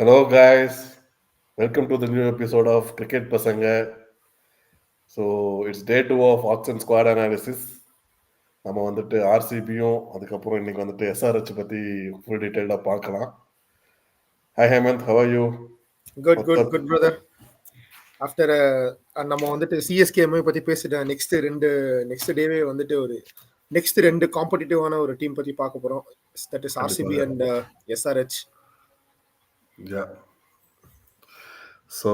Hello, guys. Welcome to the new episode of Cricket Pasanga. So, it's day 2 of Auction Squad Analysis. நம்ம வந்துட்டு ஆர்சிபியும் அதுக்கப்புறம் இன்னைக்கு வந்துட்டு SRH பற்றி ஃபுல் டீட்டெயில்டாக பார்க்கலாம். Hi Hemanth, how are you? Good brother. After நம்ம வந்துட்டு சிஎஸ்கே பற்றி பேசிட்டேன். நெக்ஸ்ட் டேவே வந்துட்டு நெக்ஸ்ட் ரெண்டு காம்படிட்டிவான ஒரு டீம் பற்றி பார்க்க போகிறோம். That is RCB and SRH. So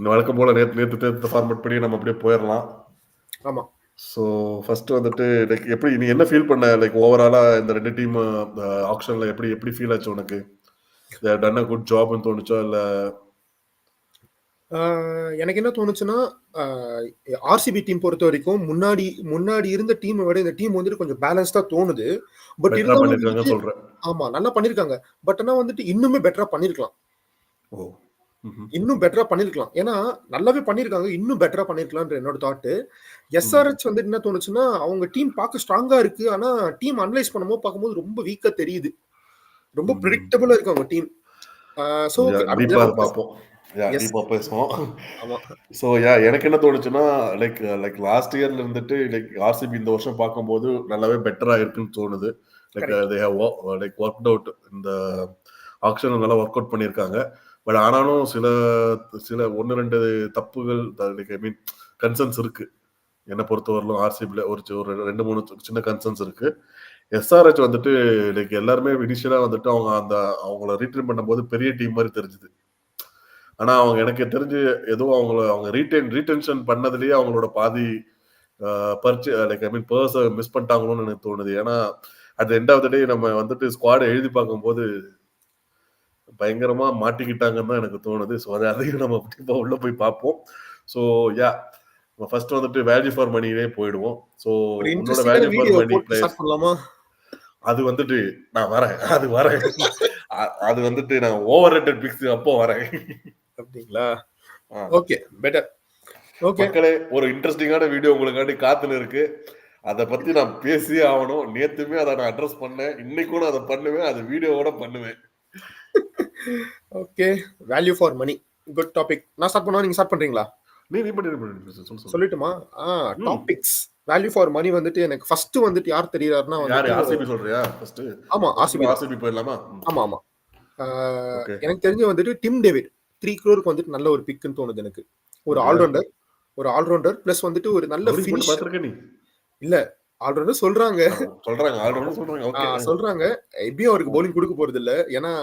வழக்கம் போல் நேற்று ஃபார்மேட் படி நம்ம அப்படியே போயிடலாம். ஆமாம். ஸோ ஃபர்ஸ்ட் வந்துட்டு லைக் எப்படி நீ என்ன ஃபீல் பண்ண, லைக் ஓவராலாக இந்த ரெண்டு டீம் ஆப்ஷனில் எப்படி ஃபீல் ஆச்சு உனக்கு? டன் அ குட் ஜாப்னு தோணுச்சா இல்லை? எனக்கு என்ன தோணுச்சுன்னா, ஆர்சிபி டீம் பொறுத்த வரைக்கும் முன்னாடி இருந்த டீமை விட இந்த டீம் வந்துட்டு கொஞ்சம் பேலன்ஸ்டா தோணுது. பட் இருந்தாலும் சொல்றேன். ஆமா, நல்லா பண்ணிருக்காங்க. பட் ஆனா வந்துட்டு இன்னுமே பெட்டரா பண்ணிருக்கலாம். இன்னும் பெட்டரா பண்ணிருக்கலாம். ஏன்னா நல்லாவே பண்ணிருக்காங்க, இன்னும் பெட்டரா பண்ணிருக்கலாம்ன்ற என்னோட தாட்டு. எஸ்ஆர்ஹெச் வந்து என்ன தோணுச்சுன்னா, அவங்க டீம் பார்க்க ஸ்ட்ராங்கா இருக்கு. ஆனா டீம் அனலைஸ் பண்ணும்போது பார்க்கும்போது ரொம்ப வீக்கா தெரியுது. ரொம்ப ப்ரெடிக்டபிளா இருக்கு அவங்க டீம். சோ பார்ப்போம். எனக்கு என்ன தோணுச்சுன்னா, லைக் லாஸ்ட் இயர்ல இருந்துட்டு லைக் ஆர்சிபி இந்த வருஷம் பார்க்கும்போது நல்லாவே பெட்டரா இருக்குன்னு தோணுது. லைக் ஒர்க் அவுட் இந்த ஆக்ஷன் நல்லா ஒர்க் அவுட் பண்ணியிருக்காங்க. பட் ஆனாலும் சில 1-2 தப்புகள், லைக் ஐ மீன் கன்சர்ன்ஸ் இருக்கு. என்னை பொறுத்தவரையிலும் ஆர்சிபில ஒரு 2-3 சின்ன கன்சர்ன்ஸ் இருக்கு. எஸ்ஆர்ஹெச் வந்துட்டு லைக் எல்லாருமே இனிஷியலா வந்துட்டு அவங்கள ரீட்ரீட் பண்ணும்போது பெரிய டீம் மாதிரி தெரிஞ்சுது. ஆனா அவங்க எனக்கு தெரிஞ்சு எதுவும் அவங்க ரீடென்ஷன் பண்ணதுலயே அவங்களோட பாதி லைக் ஐ மீன் பர்ஸை மிஸ் பண்ணிட்டாங்களோன்னு எனக்கு தோணுது. ஏன்னா அட் எண்ட் ஆஃப் த டே நம்ம வந்துட்டு ஸ்குவாடை எழுதி பார்க்கும்போது பயங்கரமா மாட்டிக்கிட்டாங்கன்னு தான் எனக்கு தோணுது. ஸோ அதையும் நம்ம கண்டிப்பா உள்ள போய் பார்ப்போம். ஸோ ஃபர்ஸ்ட் வந்துட்டு வேல்யூ ஃபார் மணியே போயிடுவோம். ஸோ உன்னோட வேல்யூ ஃபார் மணி பிளேயர்ஸ் அது வந்துட்டு நான் வரேன். அது வந்துட்டு நான் ஓவர் ரேட்டட் பிக்ஸ் அப்போ வரேன். அப்படிங்களா? Okay, better. ஓகே மக்களே, ஒரு இன்ட்ரெஸ்டிங்கான வீடியோ உங்களுக்காண்டி காத்துன்னு இருக்கு. அதை பத்தி நான் பேசியே ஆகணும். நேத்துமே அதை நான் அட்ரஸ் பண்ணேன், இன்னைக்கும் அதை பண்ணுவேன், அது வீடியோவோட பண்ணுவேன். Okay, value for money good topic. நான் ஸ்டார்ட் பண்ணுவா, நீங்க ஸ்டார்ட் பண்றீங்களா? சொல்லட்டுமா? டாபிக்ஸ் வேல்யூ ஃபார் மணி வந்துட்டு எனக்கு ஃபர்ஸ்ட் வந்துட்டு யார் தெரியுறாருன்னா ஆர்சிபி சொல்றியா ஃபர்ஸ்ட்? ஆமா, ஆர்சிபி போயிடலாமா? ஆமா. எனக்கு தெரிஞ்சு வந்துட்டு டிம் டேவிட் 3 crore வந்துட்டு நல்ல ஒரு பிக்னு தோணுது எனக்கு. ஒரு ஆல்ரவுண்டர் பிளஸ் வந்துட்டு ஒரு நல்ல ஃபினிஷ். இல்ல, ஆல்ரவுண்டர் சொல்றாங்க. எப்படியும் அவருக்கு பவுலிங் கொடுக்க போறது இல்ல, ஏன்னா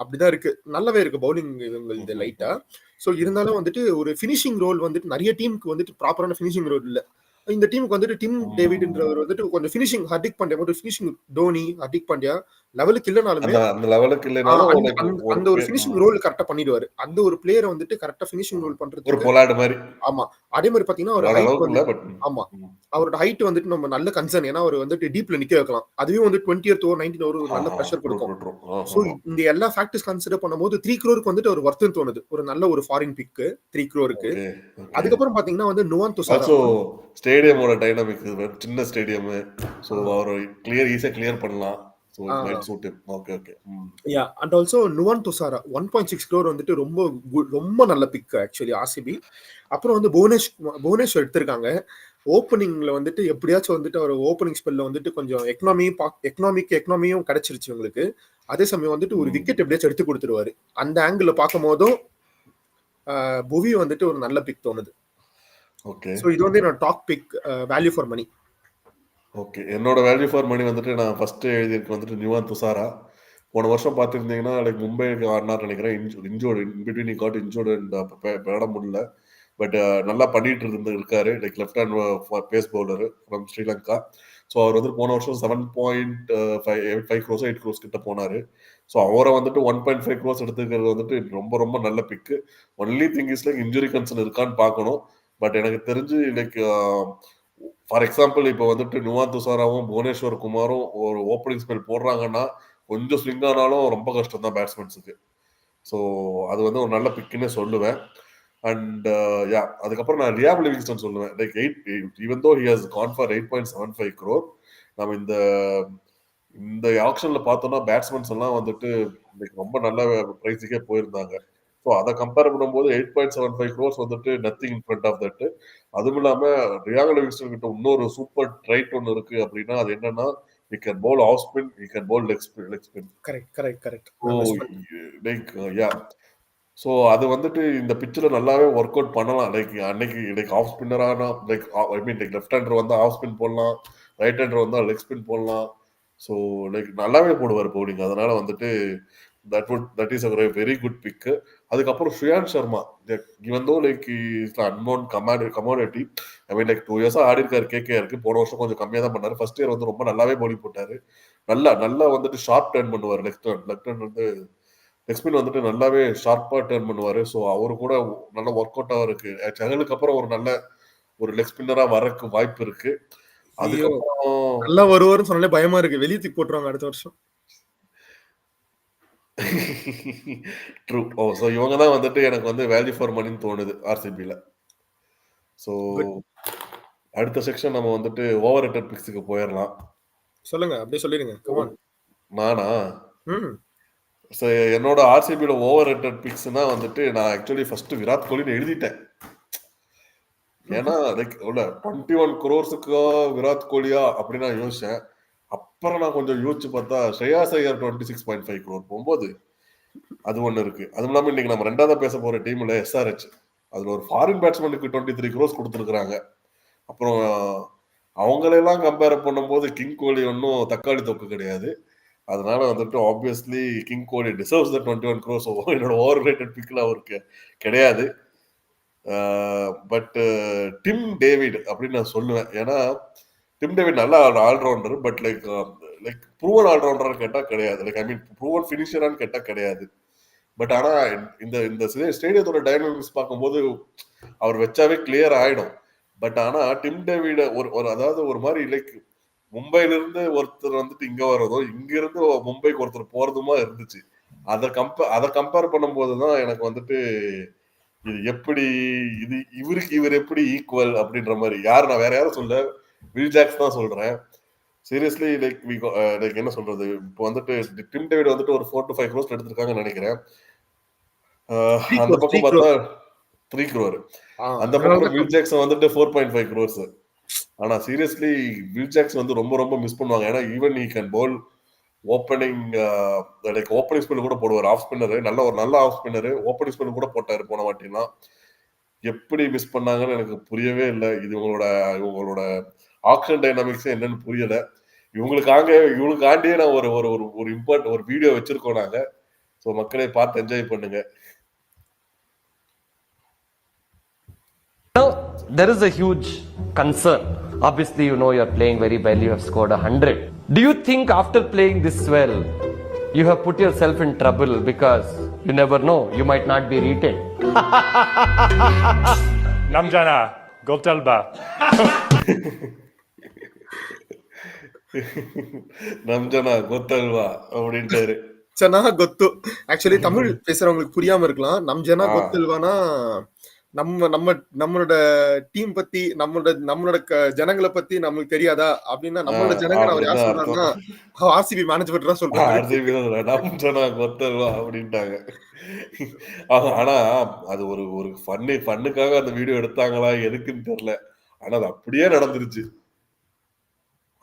அப்படிதான் இருக்கு. நல்லாவே இருக்கு பவுலிங் இவங்களுக்கு லைட்டா. சோ இருந்தாலும் வந்துட்டு ஒரு ஃபினிஷிங் ரோல் வந்துட்டு நிறைய டீமுக்கு வந்துட்டு ப்ராப்பரான ஃபினிஷிங் ரோல் இல்ல. இந்த டீமுக்கு வந்துட்டு டிம் டேவிட்ன்றவர் வந்துட்டு கொஞ்சம் ஃபினிஷிங், ஹர்திக் பாண்டியா மட்டும் ஃபினிஷிங், டோனி ஹர்திக் பாண்டியா லெவலுக்கு இல்லனாலுமே அந்த ஒரு ஃபினிஷிங் ரோல் கரெக்டா பண்ணிடுவாரு. அந்த ஒரு பிளேயரை வந்துட்டு கரெக்டா ஃபினிஷிங் ரோல் பண்றதுக்கு. ஆமா, அதே மாதிரி பாத்தீங்கன்னா ஒரு ஹைட் வந்து, ஆமா அவரோட ஹைட் வந்துட்டு நம்ம நல்ல கன்சர்ன். ஏன்னா அவர் வந்துட்டு டீப்ல நிக்க வைக்கலாம். அதுவே வந்து 20th ஓவர் 19th ஓவர் ஒரு நல்ல பிரஷர் கொடுக்கும். சோ இந்த எல்லா ஃபேக்டர்ஸ் கன்சிடர் பண்ணும்போது 3 crore வந்துட்டு ஒரு வர்த்துன்னு தோணுது. ஒரு நல்ல ஒரு ஃபாரின் பிக் 3 crore. அதுக்கப்புறம் பாத்தீங்கன்னா வந்து நுவான் துசாரா. ஸ்டேடியமோட டைனமிக்ஸ் சின்ன ஸ்டேடியம், சோ அவர் ஈஸியா கிளியர் பண்ணலாம். So it might suit him. Okay. Yeah, and also Nuwan Thushara 1.6 crore வந்துட்டு ரொம்ப நல்ல பிக் ஆக்சுவலி ஆர்சிபி. அப்புறம் வந்து புவனேஸ்வர் எடுத்திருக்காங்க. ஓப்பனிங்ல வந்துட்டு எப்படியாச்சும் வந்துட்டு அவர் ஓப்பனிங் ஸ்பெல்ல வந்துட்டு கொஞ்சம் எக்கனாமியும் கிடைச்சிருச்சு உங்களுக்கு. அதே சமயம் வந்துட்டு ஒரு விக்கெட் எப்படியாச்சும் எடுத்து கொடுத்துருவாரு. அந்த ஆங்கிள் பார்க்கும் போதும் புவி வந்துட்டு ஒரு நல்ல பிக் தோணுது. ஓகே, சோ இது வந்து என்னோட top pick value for money. Okay, என்னோட வேல்யூ ஃபார் மணி வந்துட்டு நான் ஃபர்ஸ்ட் எழுதியிருக்கு வந்துட்டு நுவான் துசாரா. போன வருஷம் பார்த்துருந்தீங்கன்னா லைக் மும்பைக்கு ஆடினார் நினைக்கிறேன். Injured between he got injured and விளையாட முடியல. பட் நல்லா பண்ணிட்டு இருக்காரு. Like left hand pace bowler from Sri Lanka. So அவர் வந்து போன வருஷம் 7.5 crores 8 crores கிட்ட போனாரு. ஸோ அவரை வந்துட்டு 1.5 crores எடுத்துக்கிறது வந்துட்டு ரொம்ப ரொம்ப நல்ல பிக்கு. Only thing is like injury concern இருக்கான்னு பார்க்கணும். பட் எனக்கு தெரிஞ்சு லைக் ஃபார் எக்ஸாம்பிள் இப்போ வந்துட்டு நுவான் துசாராவும் புவனேஸ்வர் குமாரும் ஒரு ஓப்பனிங் ஸ்பெல் போடுறாங்கன்னா கொஞ்சம் ஸ்விங் ஆனாலும் ரொம்ப கஷ்டம் தான் பேட்ஸ்மேன்ஸுக்கு. ஸோ அது வந்து ஒரு நல்ல பிக்குன்னே சொல்லுவேன். அண்ட் அதுக்கப்புறம் நான் லியாம் லிவிங்ஸ்டன் சொல்லுவேன். Like even though he has gone for 8.75 crore. நம்ம இந்த ஆக்ஷன்ல பார்த்தோம்னா பேட்ஸ்மேன்ஸ் எல்லாம் வந்துட்டு லைக் ரொம்ப நல்ல பிரைஸுக்கே போயிருந்தாங்க. ஸோ அத கம்பேர் பண்ணும்போது 8.75 க்ரோர்ஸ் வந்துட்டு nothing in front of that. அதுவும் இல்லாம ரியான் லிவிங்ஸ்டன் கிட்ட இன்னொரு சூப்பர் ட்ரைட் ஒண்ணு இருக்கு அப்படின்னா, அது என்னன்னா, he can bowl off spin, he can bowl leg spin. Correct. So like yeah so அது வந்துட்டு இந்த பிட்ச்ல நல்லாவே ஒர்க் அவுட் பண்ணலாம். லைக் அன்னைக்கு லைக் ஆஃப் ஸ்பின்னரான like I mean like left hander வந்தா ஆஃப் ஸ்பின் போடலாம். ரைட் ஹேண்டர் வந்தா லெக் ஸ்பின் போடலாம். ஸோ லைக் நல்லாவே போடுவார் பவுலிங். அதனால வந்துட்டு that is a very good pick. அதுக்கப்புறம் Shreyan Sharma, even though like is unknown commodity. I mean like 2 இயர்ஸா ஆடி இருக்காரு கேகேஆருக்கு. போன வருஷம் கொஞ்சம் கம்மியா தான் பண்ணாரு. ஃபர்ஸ்ட் இயர் வந்து ரொம்ப நல்லாவே பவுலிங் போட்டாரு. நல்லா வந்துட்டு ஷார்ப் டர்ன் பண்ணுவார். லெக் டர்ன் வந்து லெக் ஸ்பின் வந்துட்டு நல்லாவே ஷார்ப்பா டர்ன் பண்ணுவாரு. ஸோ அவரு கூட நல்ல ஒர்க் அவுட் இருக்கு. சகலுக்கு அப்புறம் ஒரு நல்ல ஒரு லெக் ஸ்பின்னரா வரக்கு வாய்ப்பு இருக்கு. ஐயோ! அதுக்கப்புறம் நல்லா வருவாருன்னு சொன்னாலே பயமா இருக்கு. வெளிய தூக்கி போட்டுருவாங்க அடுத்த வருஷம். ட்ரூ. ஸோ இவங்க தான் வந்துட்டு எனக்கு வந்து வேல்யூ ஃபார் மணின்னு தோணுது ஆர்சிபில. So good. அடுத்த செக்ஷன் நம்ம வந்துட்டு ஓவர் ரேட்டட் பிக்ஸுக்கு போயிரலாம். சொல்லுங்க. அப்படியே சொல்லிருங்க. Come on. நானா? ம். ஸோ என்னோட ஆர்சிபில ஓவர் ரேட்டட் பிக்ஸ்னா வந்துட்டு நான் ஆக்சுவலி ஃபர்ஸ்ட் விராட் கோலின்னு எழுதிட்டேன். ஏன்னா லைக் 21 crores விராட் கோலியா அப்படின்னு நான் யோசிச்சேன். அப்புறம் நான் கொஞ்சம் யோசிச்சு பார்த்தா ஸ்ரேயாஸ் ஐயர் 26.5 crore போகும்போது அது ஒண்ணு இருக்கு. அதுவும் இல்லாம இன்னைக்கு நம்ம ரெண்டாவதா பேச போற டீம்ல எஸ்ஆர்ஹெச். அதுல ஒரு ஃபாரின் பேட்ஸ்மேனுக்கு 23 crores கொடுத்துருக்காங்க. அப்புறம் அவங்களெல்லாம் கம்பேர் பண்ணும்போது கிங் கோலி ஒன்றும் தக்காளி தொக்கு கிடையாது. அதனால வந்துட்டு obviously king Kohli deserves the 21 crores. என்னோட ஓவர் ரேட்டட் பிக்ல அவருக்கு கிடையாது. பட் டிம் டேவிட் அப்படின்னு நான் சொல்லுவேன். ஏன்னா டிம் டேவிட் நல்ல allrounder. But like proven allrounder கேட்டா கிடையாது. லைக் ஐ மீன் ப்ரூவன் ஃபினிஷரான்னு கேட்டா கிடையாது. பட் ஆனா இந்த ஸ்டேடியத்தோட டைனமிக்ஸ் பார்க்கும்போது அவர் வச்சாவே கிளியர் ஆயிடும். பட் ஆனா டிம் டேவிட் ஒரு அதாவது ஒரு மாதிரி லைக் மும்பைல இருந்து ஒருத்தர் வந்துட்டு இங்க வர்றதோ, இங்க இருந்து மும்பைக்கு ஒருத்தர் போறதுமா இருந்துச்சு. அதை கம்பேர் பண்ணும்போதுதான் எனக்கு வந்துட்டு இது எப்படி இவர் எப்படி ஈக்குவல் அப்படின்ற மாதிரி நான் வேற யாரும் சொல்ல, வில் ஜாக்ஸ் தான் சொல்றேன். சீரியஸ்லி லைக் என்ன சொல்றது, இப்போ வந்துட்டு டிம் டேவிட் வந்துட்டு ஒரு 4 to 5 crores எடுத்திருக்காங்கன்னு நினைக்கிறேன். அந்த பக்கம் பார்த்தா 3 crore. அந்த பக்கம் வில் ஜாக்ஸ் வந்துட்டு 4.5 crores. ஆனா சீரியஸ்லி வில் ஜாக்ஸ் வந்து ரொம்ப ரொம்ப மிஸ் பண்ணுவாங்க. ஏன்னா even E can Pavul opening like opening spin கூட போடுவார். ஆஃப் ஸ்பின்னர், நல்ல ஆஃப் ஸ்பின்னர். ஓப்பனிங் ஸ்பின் கூட போட்டாரு போன வாட்டிலாம். எப்படி மிஸ் பண்ணாங்கன்னு எனக்கு புரியவே இல்லை. இது இவங்களோட ஆக்ஷன் டைனாமிக்ஸ் என்னன்னு புரியல. இவங்களுக்காண்டியே நான் ஒரு ஒரு ஒரு இம்பார்ட் ஒரு வீடியோ வச்சிருக்கோம் நாங்க. ஸோ மக்களே பார்த்து என்ஜாய் பண்ணுங்க. Now, there is a huge concern. Obviously, you know you're playing very well. You have scored 100. Do you think after playing this well, you have put yourself in trouble because you never know, you might not be retained? Namjana, Gotalba. நம்ஜனா கொத்தல்வா அப்படின்ட்டாரு. சனா கொத்து. Actually Tamil பேசுறவங்களுக்கு புரியாம இருக்கலாம். நம்ஜனா கொத்தல்வானா நம்மளோட team பத்தி நம்மளோட ஜனங்களை பத்தி நமக்கு தெரியாதா அப்படின்னா நம்மளோட ஜனங்க அவர் யார் சொல்றாருன்னா ஆர்சிபி மேனேஜ்மெண்ட் தான் சொல்றாரு. ஆர்சிபி தான் நம்ஜனா கொத்தல்வா அப்படின்ட்டாங்க. ஆனா அது ஒரு ஃபன்னுக்காக அந்த வீடியோ எடுத்தாங்களா எதுக்குன்னு தெரியல. ஆனா அது அப்படியே நடந்துருச்சு.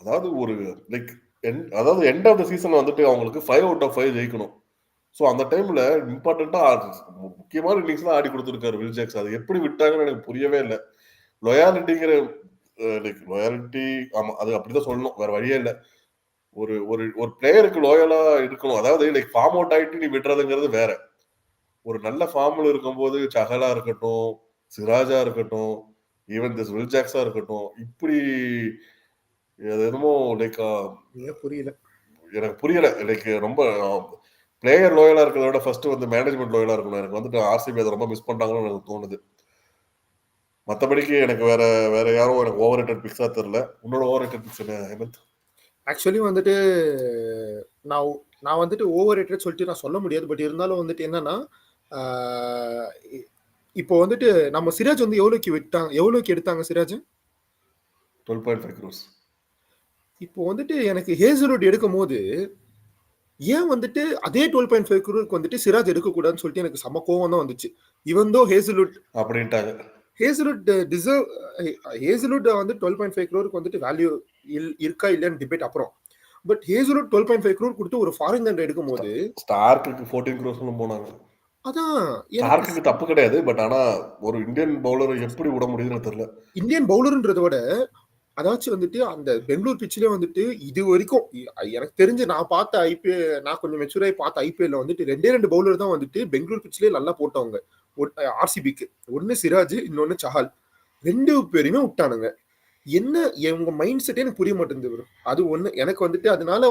அதாவது ஒரு லைக் அதாவது எண்ட் ஆஃப் த சீசன் வந்துட்டு அவங்களுக்கு 5 out of 5 ஜெயிக்கணும். ஸோ அந்த டைம்ல இம்பார்ட்டண்டா முக்கியமான இன்னிங்ஸ்லாம் ஆடி கொடுத்துருக்காரு வில் ஜாக்ஸ். அது எப்படி விட்டாங்கன்னு எனக்கு புரியவே இல்லை. லொயாலிட்டிங்கிற லைக் லொயாலிட்டி, ஆமா அது அப்படிதான் சொல்லணும், வேற வழியே இல்லை. ஒரு ஒரு ஒரு பிளேயருக்கு லோயலா இருக்கணும். அதாவது லைக் ஃபார்ம் அவுட் ஆயிட்டு நீ விடுறதுங்கிறது வேற. ஒரு நல்ல ஃபார்ம்ல இருக்கும்போது சஹலா இருக்கட்டும், சிராஜா இருக்கட்டும், ஈவன் திஸ் வில் ஜாக்ஸா இருக்கட்டும், இப்படி அது என்னமோ லைக் புரியல, எனக்கு புரியல. லைக் ரொம்ப பிளேயர் லோயலா இருக்கிறத விட ஃபர்ஸ்ட் வந்து மேனேஜ்மெண்ட் லோயலா இருக்கணும். எனக்கு வந்துட்டு ஆர்சிபி அதை ரொம்ப மிஸ் பண்றாங்கன்னு எனக்கு தோணுது. மற்றபடிக்கு எனக்கு வேற யாரும் எனக்கு ஓவர் ரேட்டட் பிக்ஸா தெரியல. உன்னோட ஓவர் ரேட்டட் பிக்ஸ் என்ன ஹேமந்த்? ஆக்சுவலி வந்துட்டு நான் வந்துட்டு ஓவர் ரேட்டட் சொல்லிட்டு நான் சொல்ல முடியாது. பட் இருந்தாலும் வந்துட்டு என்னன்னா இப்போ வந்துட்டு நம்ம சிராஜ் வந்து எவ்வளோக்கு எடுத்தாங்க சிராஜ்? 12.5 crores. இப்போ வந்துட்டு எனக்கு ஹேசல்வுட் எடுக்கும் போது ஏன் வந்துட்டு அதே 12.5 crore வந்துட்டு சிராஜ் எடுக்கக்கூடாதுன்னு சொல்லிட்டு எனக்கு செம கோவம் தான் வந்துச்சு. ஈவன் தோ அப்படின்ட்டாங்க. ஹேசல்வுட் டிசர்வ் ஹேசல்வுட் வந்து 12.5 crore வந்துட்டு வேல்யூ இருக்கா இல்லையான்னு டிபேட் அப்புறம். பட் ஹேசல்வுட் 12.5 crore கொடுத்து ஒரு ஃபாரின் தண்டை எடுக்கும் போது ஸ்டார்க்கு 14 crores போனாங்க. அதான் ஸ்டார்க்கு தப்பு கிடையாது. பட் ஆனா ஒரு இந்தியன் பவுலரை எப்படி விட முடியுதுன்னு தெரியல. இந்தியன் பவுலர்ன்றத விட அதாச்சும் வந்துட்டு அந்த பெங்களூர் பிச்சிலே வந்துட்டு இது வரைக்கும் எனக்கு தெரிஞ்சு நான் பார்த்த நான் கொஞ்சம் மெச்சூராகி பார்த்த ஐபிஎல்ல வந்துட்டு 2 பவுலர் தான் வந்துட்டு பெங்களூர் பிச்சிலே நல்லா போட்டவங்க ஆர்சிபிக்கு. ஒன்னு சிராஜ், இன்னொன்னு சஹால். 2 பேருமே விட்டானுங்க. என்ன உங்க மைண்ட் செட்டே எனக்கு புரிய மாட்டேங்குது. அது ஒண்ணு எனக்கு வந்துட்டு அதனால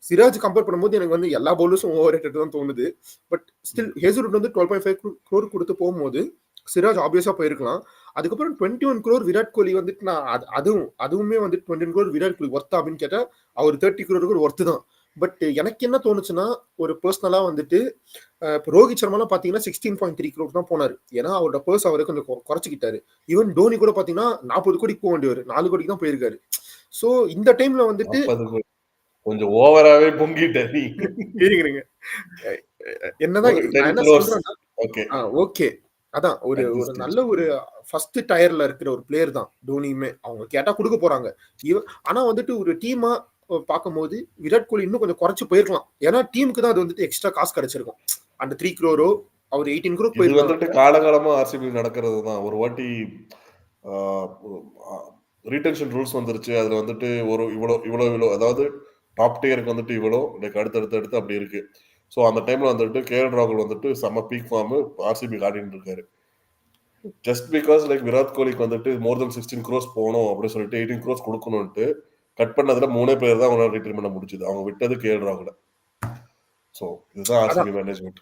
சிராஜ் கம்பேர் பண்ணும்போது எனக்கு வந்து எல்லா பவுலர்ஸும் ஓவர் ரேட்டட் தான் தோணுது. பட் ஸ்டில் ஹேசல்வுட் வந்து 12.5 crore கொடுத்து போகும்போது சிராஜ் ஆப்வியஸா போயிருக்கலாம். அதுக்கப்புறம் 21 crore விராட் கோலி வந்துட்டு நான் அதுவுமே வந்து 21 crore விராட் கோலி ஒர்த்தா அப்படின்னு கேட்டா அவர் 30 crore கூட ஒர்த்து தான். பட் எனக்கு என்ன தோணுச்சுன்னா ஒரு பர்சனலா வந்துட்டு ரோஹித் சர்மாலாம் பாத்தீங்கன்னா 16.3 crore தான் போனாரு. ஏன்னா அவரோட பர்ஸ் அவரை கொஞ்சம் குறைச்சிக்கிட்டாரு. ஈவன் டோனி கூட பாத்தீங்கன்னா 40 கோடிக்கு போக வேண்டியவர் 4 கோடிக்கு தான் போயிருக்காரு. சோ இந்த டைம்ல வந்துட்டு கொஞ்சம் ஓவராவே பொங்கிட்டாரு. என்னதான் ஓகே அதான் ஒரு நல்ல ஒரு ஃபர்ஸ்ட் டயர்ல இருக்கிற ஒரு பிளேயர் தான் டோனியுமே. அவங்க கேட்டா கொடுக்க போறாங்க. ஆனா வந்துட்டு ஒரு டீமா பார்க்கும்போது விராட் கோலி இன்னும் கொஞ்சம் குறைச்சு போயிருக்கலாம். ஏன்னா டீமுக்கு தான் அது வந்துட்டு எக்ஸ்ட்ரா காசு கிடைச்சிருக்கும். அந்த 3 crore அவர் 18 crore போயிருக்காரு. காலகாலமா ஆர்சிபி நடக்கிறது தான். ஒரு வாட்டி ரீடென்ஷன் ரூல்ஸ் வந்துருச்சு. அதுல வந்துட்டு ஒரு இவ்வளோ அதாவது டாப் டியருக்கு வந்துட்டு இவ்வளோ அடுத்து அப்படி இருக்கு. ஸோ அந்த டைம்ல வந்துட்டு கேஎல் ராகுல் வந்துட்டு செம்ம பீக் ஃபார்ம் ஆர்சிபி ஆடிட்டு இருக்காரு. ஜஸ்ட் பிகாஸ் விராட் கோலிக்கு வந்துட்டு மோர் தென் 16 crores போகணும் அப்படின்னு சொல்லிட்டு 18 crores கொடுக்கணும்ட்டு கட் பண்ணதுல 3 பேர் தான் அவங்களால ரிட்டர்ன் பண்ண முடிஞ்சது. அவங்க விட்டது கேஎல் ராகுல். ஸோ இதுதான் ஆர்சிபி மேனேஜ்மெண்ட்.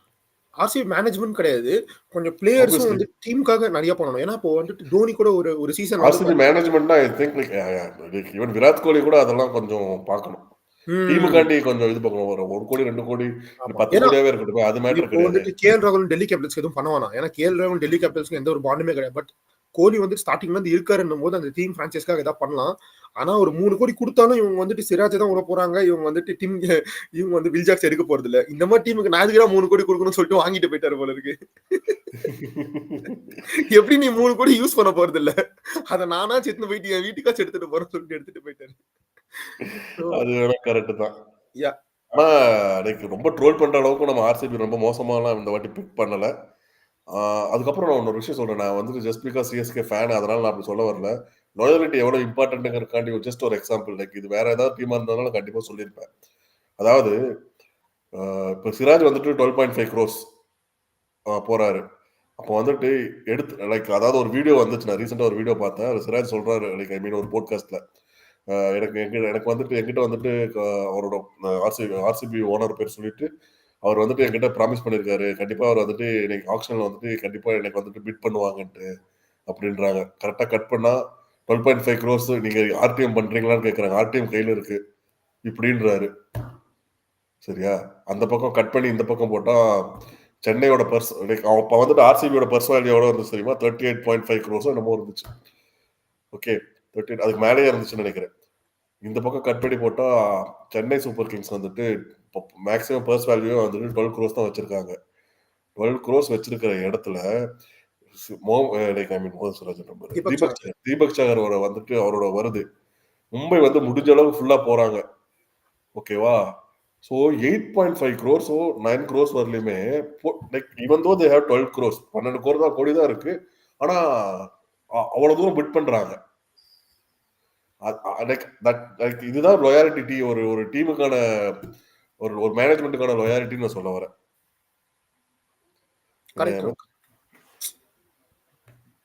ஆர்சிபி மேனேஜ்மெண்ட் கிடையாது. கொஞ்சம் பிளேயர்ஸும் வந்து டீமுக்காக நிறைய பண்ணணும். ஏன்னா இப்போ வந்துட்டு டோனி கூட ஒரு சீசன் ஆர்சிபி மேனேஜ்மெண்ட்னா I think even Virat Kohli கூட அதெல்லாம் கொஞ்சம் பார்க்கணும். டீமுக்காண்டி கொஞ்சம் இது பார்க்கணும். ஒரு 1 கோடி 2 கோடி 10 கோடியாவே இருக்கட்டும். அது மேட்டர் கிடையாது. கேஎல் ராகுல் டெல்லி கேபிட்டல்ஸ்க்கு எதுவும் பண்ண வேணாம். ஏன்னா கேஎல் ராகுல் டெல்லி கேபிட்டல்ஸ்க்கு எந்த ஒரு பாண்டுமே கிடையாது. பட் கோலி வந்து ஸ்டார்டிங்ல இருந்து இருக்காருன்னும் போது அந்த டீம் பிரான்சைஸ்க்காக ஏதாவது பண்ணலாம். ஆனா ஒரு 3 கோடி கொடுத்தாலும் இவங்க வந்துட்டு சிராஜ் தான் விட போறாங்க. இவங்க வந்துட்டு இவங்க வந்து வில்ஜாக்ஸ் எடுக்க போறது இல்ல. இந்த மாதிரி டீமுக்கு நான் எதுக்குடா 3 கோடி கொடுக்கணும்னு சொல்லிட்டு வாங்கிட்டு போயிட்டாரு போல இருக்கு. எப்படி நீ 3 கோடி யூஸ் பண்ண போறது இல்ல, அதை நானா எடுத்துட்டு போயிட்டு என் வீட்டுக்காச்சும் எடுத்துட்டு போறேன்னு சொல்லிட்டு எடுத்துட்டு போயிட்டாரு. அது வேணா கரெக்ட் தான். ஆனா ரொம்ப ட்ரோல் பண்ற அளவுக்கு நம்ம ஆர்சிபி ரொம்ப மோசமாலாம் இந்த வாட்டி பிக் பண்ணல. அதுக்கப்புறம் நான் ஒரு விஷயம் சொல்றேன். நான் வந்துட்டு ஜஸ்ட் பிகாஸ் சிஎஸ்கே ஃபேன் அதனால நான் அப்படி சொல்ல வரல. லாயலிட்டி எவ்வளவு இம்பார்ட்டன்ட்ங்கிறதுக்காண்டி ஜஸ்ட் ஒரு எக்ஸாம்பிள். இது வேற ஏதாவது டீமா இருந்தாலும் கண்டிப்பா சொல்லியிருப்பேன். அதாவது இப்போ சிராஜ் வந்துட்டு 12.5 crores போறாரு. அப்போ வந்துட்டு எடுத்து அதாவது ஒரு வீடியோ வந்துச்சு. நான் ரீசெண்டா ஒரு வீடியோ பார்த்தேன். சிராஜ் சொல்றாரு ஐ மீன் ஒரு போட்காஸ்ட்ல எனக்கு வந்துட்டு என்கிட்ட வந்துட்டு அவரோட ஆர்சிபி ஓனர் பேர் சொல்லிட்டு அவர் வந்துட்டு என்கிட்ட ப்ராமிஸ் பண்ணியிருக்காரு. கண்டிப்பா அவர் வந்துட்டு எனக்கு ஆக்ஷன்ல வந்துட்டு கண்டிப்பா எனக்கு வந்துட்டு பிட் பண்ணுவாங்கன்ட்டு அப்படின்றாங்க. கரெக்டா கட் பண்ணா 12.5 crores நீங்க ஆர்டிஎம் பண்றீங்களான்னு கேட்கறாங்க. ஆர்டிஎம் கையில இருக்கு இப்படின்றாரு. சரியா? அந்த பக்கம் கட் பண்ணி இந்த பக்கம் போட்டா சென்னையோட பர்ஸ் அப்ப வந்துட்டு ஆர்சிபியோட பர்ஸ் வேல்யூ எவ்வளவு இருந்துச்சு தெரியுமா? 38.5 crores என்னமோ இருந்துச்சு. ஓகே 38 அதுக்கு மேலேயே இருந்துச்சுன்னு நினைக்கிறேன். இந்த பக்கம் கட் பண்ணி போட்டா சென்னை சூப்பர் கிங்ஸ் வந்துட்டு மேக்ஸிமம் பர்ஸ் வேல்யூ வந்துட்டு 12 crores தான் வச்சிருக்காங்க. 12 crores வச்சிருக்கிற இடத்துல தீபக் சகரோட வந்துட்டு அவரோட வருது. மும்பை வந்து முடிஞ்ச அளவு ஃபுல்லா போறாங்க. ஓகேவா? ஸோ 8.5 crores 9 crores வரலையுமே even though they have 12 crores 12 கோடி தான் இருக்கு. ஆனா அவ்வளவு தூரம் பிட் பண்றாங்க. இதுதான் லாயாலிட்டி. ஒரு டீமுக்கான ஒரு மேனேஜ்மெண்ட்டுக்கான லாயாலிட்டின்னு நான் சொல்ல வரேன்.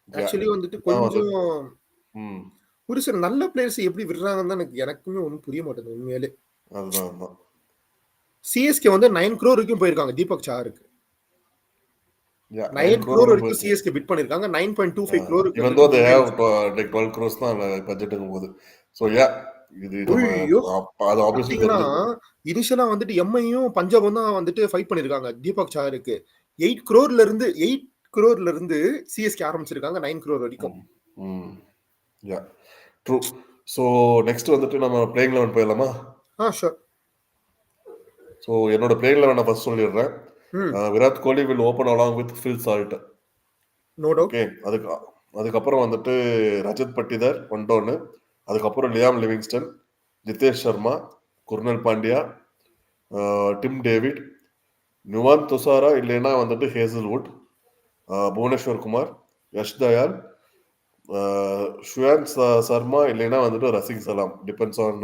ஆக்சுவலி வந்துட்டு கொஞ்சம் ஒரு சில நல்ல பிளேயர்ஸ் எப்படி விடுறாங்கன்னு எனக்குமே ஒன்றும் புரிய மாட்டேங்குது உண்மையிலே. அதுதான் சிஎஸ்கே வந்து 9 crore வரைக்கும் போயிருக்காங்க தீபக் சஹருக்கு. 9 crore வரைக்கும் சிஎஸ்கே பிட் பண்ணிருக்காங்க. 9.25 crore even though they have 12 crores தான் பட்ஜெட்டுக்கும் போது. சோ இது அது ஆப்வியஸ்லி இனிஷியலா வந்துட்டு எம்ஐயும் பஞ்சாபும் தான் வந்துட்டு ஃபைட் பண்ணிருக்காங்க தீபக் சஹருக்கு. 8 crore இருந்து சிஎஸ்கே ஆரம்பிச்சிருக்காங்க 9 crore வரைக்கும். ட்ரூ. சோ நெக்ஸ்ட் வந்துட்டு நம்ம பிளேயிங் 11 போயிடலாமா? ஷூர். ஸோ என்னோட பிளேயிங்ல நான் ஃபர்ஸ்ட் சொல்லிடுறேன். Virat Kohli will open along with Phil Salt. No doubt. Okay, அதுக்கப்புறம் வந்துட்டு ரஜத் பட்டிதார் ஒன் டவுனு. அதுக்கப்புறம் Liam Livingstone, Jitesh Sharma, Krunal Pandya, Tim David, Nuwan Thushara இல்லைன்னா வந்துட்டு ஹேசல்வுட், புவனேஸ்வர் குமார், யஷ் தயால், ஷுயான் சர்மா இல்லைன்னா வந்துட்டு ரசிக் சலாம். டிபெண்ட்ஸ் ஆன்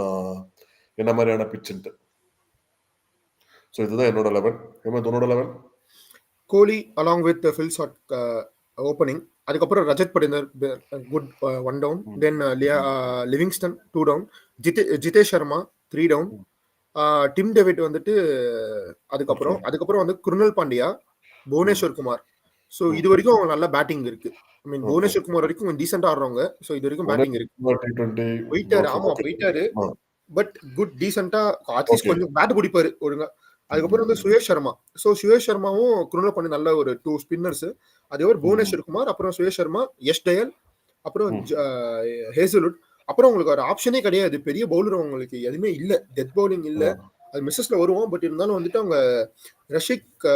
என்ன மாதிரியான பிச்சுன்ட்டு. ஸோ இதுதான் என்னோட 11. உன்னோட 11? Kohli along with Phil Salt opening. அதுக்கப்புறம் Rajat Patidar good 1 down. Then Livingstone 2 down. Jitesh Sharma 3 down. Tim David வந்துட்டு அதுக்கப்புறம் வந்து குர்னல் பாண்டியா, புவனேஸ்வர் குமார். ஸோ இது வரைக்கும் அவங்க நல்ல பேட்டிங் இருக்கு. ஐ மீன் புவனேஸ்வர் குமார் வரைக்கும் டீசெண்டா ஆடுறவங்க. ஸோ இது வரைக்கும் பேட்டிங் இருக்கு. போயிட்டாரு. பட் குட் டீசெண்டா அட்லீஸ்ட் கொஞ்சம் பேட் பிடிப்பாரு ஒழுங்கா. அதுக்கப்புறம் வந்து சுயேஷ் சர்மா. ஸோ சுயேஷ் சர்மாவும் குருணல் பண்ணி நல்ல ஒரு 2 ஸ்பின்னர்ஸ். அதுக்கப்புறம் புவனேஸ்வர் குமார், அப்புறம் சுயேஷ் சர்மா, யஷ் தயால், அப்புறம் ஹேசல்வுட். அப்புறம் உங்களுக்கு ஒரு ஆப்ஷனே கிடையாது. பெரிய பவுலர் அவங்களுக்கு எதுவுமே இல்ல. டெத் பவுலிங் இல்ல. அது மிஸ்ஸஸ்ல வருவோம். பட் இருந்தாலும் வந்துட்டு அவங்க ரஷிக்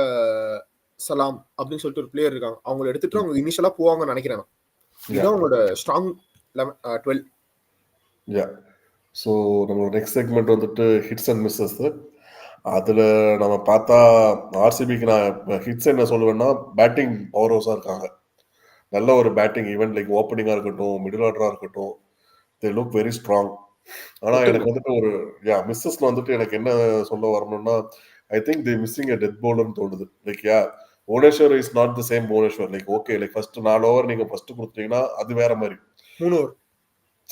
சலாம் அப்படின்னு சொல்லிட்டு ஒரு பிளேயர் இருக்காங்க. அவங்களை எடுத்துட்டு அவங்க இனிஷியலா போவாங்கன்னு நினைக்கிறேன். இதுதான் அவங்களோட ஸ்ட்ராங் 12. ஸோ நம்ம நெக்ஸ்ட் செக்மெண்ட் வந்துட்டு ஹிட்ஸ் அண்ட் மிஸ்ஸஸ். அதுல நம்ம பார்த்தா ஆர்சிபிக்கு நான் ஹிட்ஸ் என்ன சொல்லுவேன்னா, பேட்டிங் பவர் ஹவுஸா இருக்காங்க. நல்ல ஒரு பேட்டிங் ஈவென்ட் லைக் ஓப்பனிங்கா இருக்கட்டும், மிடில் ஆர்டரா இருக்கட்டும், தே லுக் வெரி ஸ்ட்ராங். ஆனா எனக்கு வந்துட்டு ஒரு மிஸ்ஸஸ்ல வந்துட்டு எனக்கு என்ன சொல்ல வரணும்னா, I think the missing a death பவுலர்னு தோணுது. Like Bhuvneshwar is not the same Bhuvneshwar. Like okay, like first 4 over நீங்க ஃபர்ஸ்ட் கொடுத்தீங்கன்னா அது வேற மாதிரி. 3 ஓவர்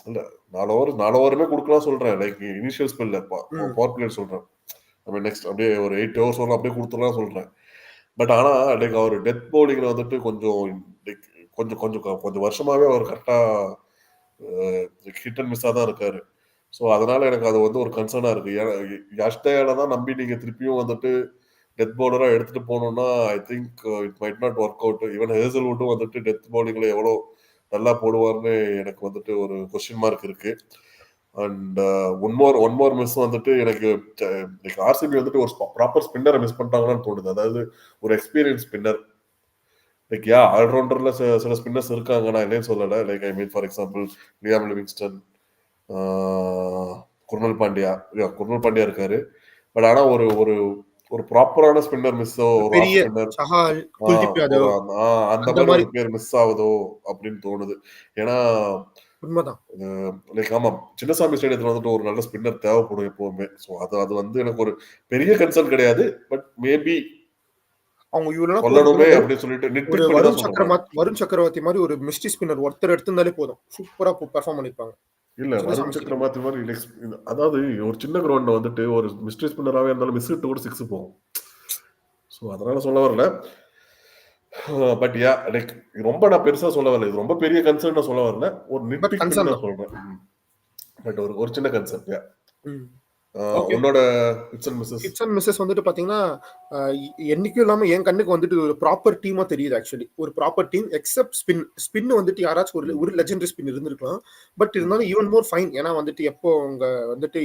இல்ல 4 ஓவருமே கொடுக்கலாம் சொல்றேன். லைக் இனிஷியல் ஸ்பெல்ல பவர் பிளேயர் சொல்றேன். நெக்ஸ்ட் அப்படியே ஒரு 8 ஓவர்ஸ் வரலாம் அப்படியே கொடுத்துடலாம் சொல்றேன். பட் ஆனா லைக் அவர் டெத் பவுலிங்ல வந்துட்டு கொஞ்சம் லைக் கொஞ்சம் வருஷமாவே அவர் கரெக்டா ஹிட் அண்ட் மிஸ்ஸா தான் இருக்காரு. ஸோ அதனால எனக்கு அது வந்து ஒரு கன்சர்னா இருக்கு. யஷ் தயால தான் நம்பி நீங்க திருப்பியும் வந்துட்டு டெத் பவுலரா எடுத்துட்டு போகணும்னா I think it might not work out. Even ஹேசல்வுட்டும் வந்துட்டு டெத் பவுலிங்ல எவ்வளோ நல்லா போடுவார்னு எனக்கு வந்துட்டு ஒரு கொஸ்டின் மார்க் இருக்கு. அண்ட் ஒன் மோர் மிஸ் வந்துட்டு எனக்கு ஆர்சிபி வந்துட்டு ஒரு ப்ராப்பர் ஸ்பின்னரை மிஸ் பண்ணிட்டாங்கன்னு தோணுது. அதாவது ஒரு எக்ஸ்பீரியன்ஸ் ஸ்பின்னர். லைக் ஆல்ரவுண்டர்ல சில ஸ்பின்னர்ஸ் இருக்காங்க, நான் இல்லைன்னு சொல்லலை. Like I mean for example Liam Livingstone, Krunal Pandya இருக்காரு. பட் ஆனா ஒரு ஒரு ஒரு ப்ராப்பரான ஸ்பின்னர் மிஸ்ஸோ, ஒரு பெரிய ஸ்பின்னர் சஹால், குல்தீப் யாதவ் அந்த மாதிரி ஒரு பேர் மிஸ் ஆகுதோ அப்படின்னு தோணுது. ஏன்னா உண்மைதான். லைக் ஆமா, சின்னசாமி ஸ்டேடியத்துல வந்துட்டு ஒரு நல்ல ஸ்பின்னர் தேவைப்படும் எப்பவுமே. ஸோ அது வந்து எனக்கு ஒரு பெரிய கன்சர்ன் கிடையாது. பட் மேபி அவங்க இவ்வளவு சொல்லணுமே அப்படின்னு சொல்லிட்டு ஒரு வருண் சக்கரவர்த்தி மாதிரி ஒரு மிஸ்டி ஸ்பின்னர் ஒருத்தர் எடுத்திருந்தாலே போதும், சூப்பரா பெர்ஃபார்ம் பண்ணிருப்பாங்க. இல்ல வருண் சக்கரவர்த்தி மாதிரி அதாவது ஒரு சின்ன கிரவுண்ட்ல வந்துட்டு ஒரு மிஸ்ட்ரி ஸ்பின்னராகவே இருந்தாலும் மிஸ் ஹிட் கூட 6 போகும். ஸோ அதனால சொல்ல வரல. பட் லைக் ரொம்ப நான் பெருசா சொல்ல வரல. இது ரொம்ப பெரிய கன்சர்ன் சொல்ல வரல. ஒரு நிட்பிக் தான் சொல்றேன். பட் ஒரு சின்ன கன்சர்ன். உன்னோட ஹிட்ஸ் அண்ட் மிஸ்ஸஸ் வந்துட்டு பாத்தீங்கன்னா என்னைக்கும் இல்லாம என் கண்ணுக்கு வந்துட்டு ஒரு ப்ராப்பர் டீமா தெரியுது. ஆக்சுவலி ஒரு ப்ராப்பர் டீம் எக்ஸப்ட் ஸ்பின் வந்துட்டு யாராச்சும் ஒரு லெஜெண்டரி ஸ்பின் இருந்திருக்கலாம். பட் இருந்தாலும் ஈவன் மோர் ஃபைன். ஏன்னா வந்துட்டு எப்போ அவங்க வந்துட்டு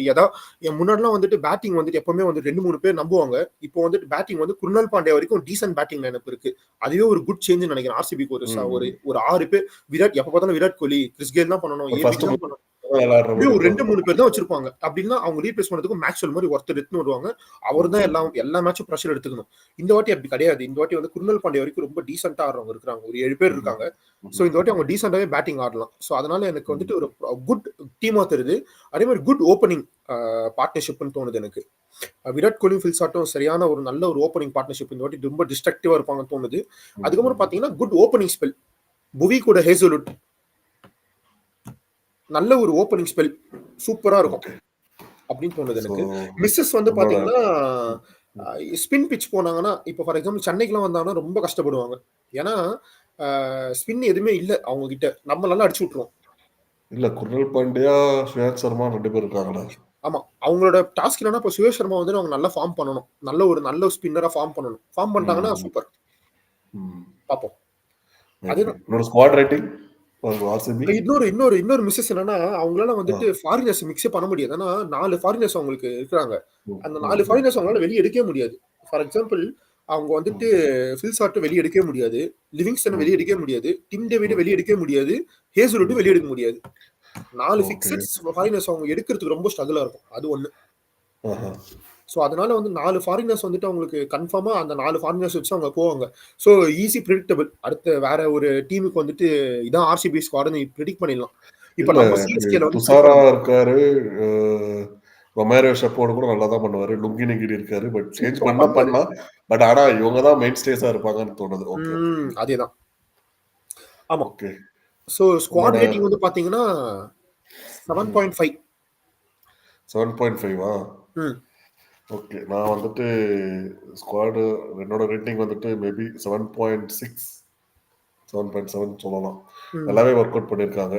என் முன்னாடிலாம் வந்துட்டு பேட்டிங் வந்துட்டு எப்பவுமே வந்து 2-3 பேர் நம்புவாங்க. இப்போ வந்துட்டு பேட்டிங் வந்து குர்னல் பாண்டியா வரைக்கும் டீசன்ட் பேட்டிங் லைனப் இருக்கு. அதுவே ஒரு குட் சேஞ்ச் நினைக்கிறேன். ஆர்சிபிக்கு ஒரு 6 பேர். விராட் எப்ப பார்த்தாலும் விராட் கோலி, கிறிஸ் கெயில் தான் பண்ணணும், ஒரு 2-3 பேர் தான் வச்சிருப்பாங்க. அப்படின்னா அவங்க ரீப்ளேஸ் பண்ணதுக்கு மேக்ஸ்வெல் மாதிரி ஒருத்தர் எடுத்துன்னு வருவாங்க. அவர் தான் எல்லா மேட்சும் ப்ரெஷர் எடுத்துக்கணும். இந்த வாட்டி அப்படி கிடையாது. இந்த வாட்டி வந்து குர்னல் பாண்டியா வரைக்கும் ரொம்ப டீசென்டா ஆடுறவங்க இருக்காங்க. ஒரு 7 பேர் இருக்காங்க. ஸோ இந்த வாட்டி அவங்க டீசென்டாவே பேட்டிங் ஆடலாம். ஸோ அதனால எனக்கு வந்துட்டு ஒரு குட் டீமா தெரியுது. அதே மாதிரி குட் ஓப்பனிங் பார்ட்னர்ஷிப்னு தோணுது எனக்கு. விராட் கோலி ஃபில் ஷாட்டும் சரியான ஒரு நல்ல ஒரு ஓப்பனிங் பார்ட்னர்ஷிப். இந்த வாட்டி ரொம்ப டிஸ்ட்ரக்டிவா இருப்பாங்கன்னு தோணுது. அதுக்கப்புறம் பாத்தீங்கன்னா குட் ஓப்பனிங் ஸ்பெல். புவி கூட ஹேசல்வுட் நல்ல ஒரு ஓப்பனிங் ஸ்பெல் சூப்பரா இருக்கும் அப்படின்னு தோணுது எனக்கு. மிஸ்ஸஸ் வந்து பாத்தீங்கன்னா ஸ்பின் பிச் போனாங்கன்னா, இப்போ ஃபார் எக்ஸாம்பிள் சென்னைக்குலாம் வந்தாங்கன்னா ரொம்ப கஷ்டப்படுவாங்க. ஏன்னா ஸ்பின் எதுவுமே இல்ல அவங்க கிட்ட. நம்ம நல்லா அடிச்சு விட்டுருவோம். இல்ல குர்னல் பாண்டியா, சுயாக் சர்மா 2 பேர் இருக்காங்களா? ஆமா, அவங்களோட டாஸ்க் என்னன்னா இப்போ சுயேஷ் சர்மா வந்து அவங்க நல்லா ஃபார்ம் பண்ணணும். நல்ல ஸ்பின்னரா ஃபார்ம் பண்ணணும். ஃபார்ம் பண்ணிட்டாங்கன்னா சூப்பர். பாப்போம். அதுதான் ஸ்குவாட் ரேட்டிங் ஆர்சிபி இன்னொரு மிஸ்ஸஸ் என்னன்னா, அவங்களால வந்துட்டு ஃபாரினர்ஸ் மிக்ஸே பண்ண முடியாது. ஆனா 4 ஃபாரினர்ஸ் அவங்களுக்கு இருக்கிறாங்க. அந்த 4 ஃபாரினர்ஸ் அவங்களால வெளிய எடுக்கவே முடியாது. ஃபார் எக்ஸாம்பிள் அவங்க வந்துட்டு ஃபில் சார்ட்ட வெளிய எடுக்கவே முடியாது. லிவிங்ஸ்டன வெளிய எடுக்கவே முடியாது. டிம் டேவிட வெளிய எடுக்கவே முடியாது. ஹேசல்வுட் வெளிய எடுக்க முடியாது. 4 ஃபிக்ஸட்ஸ் ஃபாரினர்ஸ் அவங்க எடுக்கிறதுக்கு ரொம்ப ஸ்ட்ரகிளா இருக்கும். அது ஒண்ணு. சோ அதனால வந்து 4 ஃபாரினர்ஸ் வந்துட்டு அவங்களுக்கு கன்ஃபார்மா அந்த 4 ஃபாரினர்ஸ் வச்சு அவங்க போவாங்க. So easy predictable. அடுத்து வேற ஒரு டீமுக்கு வந்துட்டு இதான் ஆர்சிபி ஸ்குவாட்னு பிரெடிக்ட் பண்ணிடலாம். இப்ப இல்ல நம்ம சிஎஸ்கேல வந்து துஷாரா இருக்காரு, ரொமேரோ ஷெப்போர்டு கூட நல்லா தான் பண்ணுவாரு. லுங்கி நிகிடி இருக்காரு. பட் சேஞ்ச் பண்ணலாம். பட் ஆனா இவங்க தான் மெயின் ஸ்டேஸா இருப்பாங்கன்னு தோணுது. ஓகே. அதேதான். ஆமா. ஓகே. சோ ஸ்குவாட் ரேட்டிங் வந்து பாத்தீங்கன்னா 7.5. 7.5 ஓகே. நான் வந்துட்டு ஸ்குவாடு என்னோட ரேட்டிங் வந்துட்டு மேபி 7.6 7.7 சொல்லலாம். நல்லாவே ஒர்க் அவுட் பண்ணிருக்காங்க.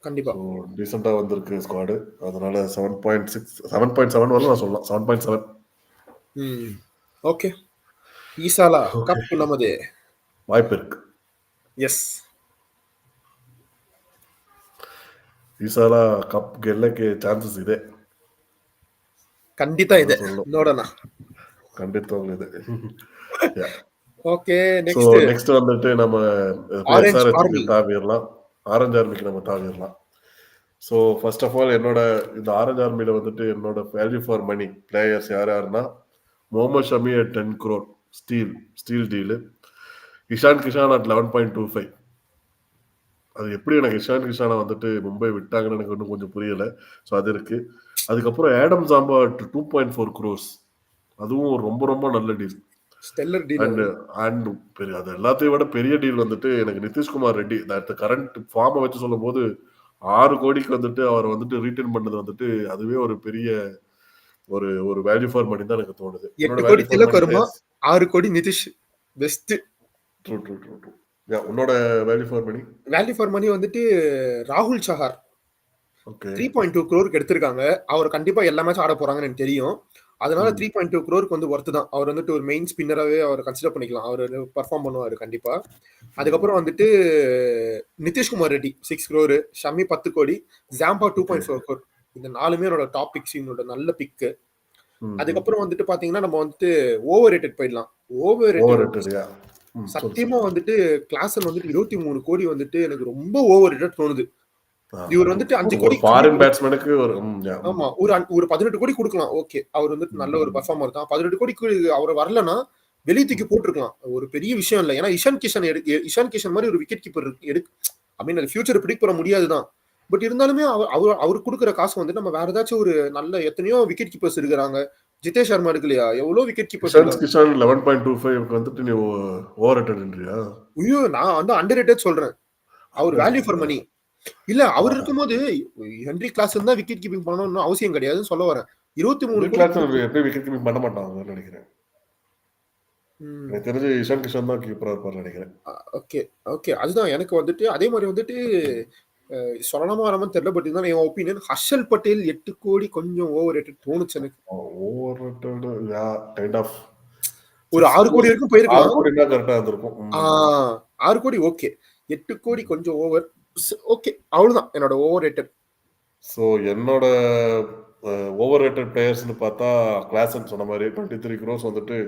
கண்டிப்பா. டீசெண்டா வந்திருக்கு ஸ்குவாடு. அதனால 7.6 7.7 வரல நான் சொல்லலாம். 7.7. ஓகே. ஈசாலா கப் நமது. வாய்ப்பு இருக்கு. ಎಸ್ ಈ ಸಲ ಕಪ್ ಗೆಲ್ಲಕ್ಕೆ ಚಾನ್ಸಸ್ ಇದೆ. ಖಂಡಿತ ಇದೆ, ನೋಡೋಣ. ಖಂಡಿತವಾಗ್ಲೂ ಇದೆ. ஓகே, நெக்ஸ்ட் வந்துட்டு நம்ம SRH தாவிடலாம். ஆரஞ்ச் ஆர்மிக்கு நம்ம தாவிடலாம். ஸோ ஃபர்ஸ்ட் ஆஃப் ஆல் என்னோட இந்த ஆரஞ்ச் ஆர்மியில வந்துட்டு என்னோட வேல்யூ ஃபார் மணி பிளேயர்ஸ் யாருன்னா Mohammed Shami at 10 crore steal deal. Ishan Kishan at 11.25. அது எப்படி எனக்கு இஷான் கிஷானை வந்துட்டு மும்பை விட்டாங்கன்னு எனக்கு இன்னும் கொஞ்சம் புரியல. ஸோ அது இருக்கு. அதுக்கப்புறம் ஆடம் சாம்பா at 2.4 crores. அதுவும் ரொம்ப ரொம்ப நல்ல டீல். அண்ட் அது எல்லாத்தையும் விட பெரிய டீல் வந்துட்டு எனக்கு நிதிஷ்குமார் ரெட்டி கரண்ட் ஃபார்மை வச்சு சொல்லும் போது 6 கோடிக்கு வந்துட்டு அவர் வந்துட்டு ரீட்டைன் பண்ணது வந்துட்டு அதுவே ஒரு பெரிய ஒரு வேல்யூ ஃபார் மணி தான் எனக்கு தோணுது. 8 கோடி திலக் வர்மா, 6 கோடி நிதிஷ். பெஸ்ட். ட்ரூ. உன்னோட வேல்யூ ஃபார் மணி வந்துட்டு ராகுல் சஹார். ஓகே. 3.2 crore எடுத்திருக்காங்க. அவர் கண்டிப்பா எல்லா மேட்ச் ஆட போறாங்கன்னு எனக்கு தெரியும். அதனால 3.2 crore வந்து ஒர்த் தான். அவர் வந்துட்டு ஒரு மெயின் ஸ்பின்னராகவே அவர் கன்சிடர் பண்ணிக்கலாம். அவர் பர்ஃபார்ம் பண்ணுவார் கண்டிப்பா. அதுக்கப்புறம் வந்துட்டு நிதிஷ்குமார் ரெட்டி 6 crore, ஷமி 10 கோடி, ஜாம்பா 2.4 crore. இந்த 4மே என்னோட டாப் பிக்ஸ், என்னோட நல்ல பிக்கு. அதுக்கப்புறம் வந்துட்டு பாத்தீங்கன்னா நம்ம வந்துட்டு ஓவர் ரேட்டட் போயிடலாம். ஓவர் ரேட்டட் சத்தியமா வந்துட்டு கிளாசன் வந்துட்டு 23 கோடி வந்துட்டு எனக்கு ரொம்ப ஓவர் ரேட்டட் தோணுது. இவர் வந்துட்டு 5 கோடி ஃபாரின் பேட்ஸ்மேனுக்கு ஆமா ஒரு 18 கோடி கொடுக்கலாம். ஓகே, அவர் வந்துட்டு நல்ல ஒரு பெர்ஃபார்மர் தான். 18 கோடிக்கு அவர் வரலன்னா வெளியே தூக்கி போட்டுருக்கலாம். ஒரு பெரிய விஷயம் இல்லை. ஏன்னா இஷான் கிஷன் மாதிரி ஒரு விக்கெட் கீப்பர் அது ஃபியூச்சர் ப்ரிடிக்ட் பண்ண முடியாதுதான். பட் இருந்தாலுமே அவர் கொடுக்குற காசு வந்து நம்ம வேற ஏதாச்சும் ஒரு நல்ல எத்தனையோ விக்கெட் கீப்பர்ஸ் இருக்கிறாங்க. ஜிதேஷ் சர்மா இருக்கு இல்லையா, எவ்வளவு விக்கெட் கீப்பர்ஸ். 11.25 வந்துட்டு நீ ஓவர் ரேட்டட்ன்றியா? ஐயோ, நான் வந்து அண்டர் ரேட்டட் சொல்றேன். அவர் வேல்யூ ஃபார் மணி இல்ல. அவர் இருக்கும்போது ஹென்ரி கிளாசன் தான் விக்கெட் கீப்பிங் பண்ணணும்னு அவசியம் கிடையாதுன்னு சொல்ல வரேன். 23 விக்கெட் கீப்பிங் பண்ண மாட்டாங்க நினைக்கிறேன். எனக்கு தெரிஞ்சு இஷான் கிஷன் தான் கீப்பரா இருப்பாரு நினைக்கிறேன். ஓகே அதுதான் எனக்கு வந்துட்டு. அதே மாதிரி வந்துட்டு சொல்லலாமா வராமன்னு தெரியல. பட் இதுதான் என் ஒப்பீனியன். ஹர்ஷல் பட்டேல் 8 கோடி கொஞ்சம் ஓவர் ரேட்டட் தோணுச்சு எனக்கு. ஓவர் ரேட்டட் கைண்ட் ஆஃப் ஒரு 6 கோடி வரைக்கும் போயிருக்கலாம். 6 கோடி தான் கரெக்டா இருந்திருக்கும். 6 கோடி ஓகே. 8 கோடி கொஞ்சம் ஓவர். ஓகே, அவ்வளவுதான் என்னோட ஓவர் ரேட்டட். ஸோ என்னோட ஓவர் ரேட்டட் பிளேயர்ஸ்னு பார்த்தா கிளாசன் சொன்ன மாதிரி 23 crores வந்துட்டு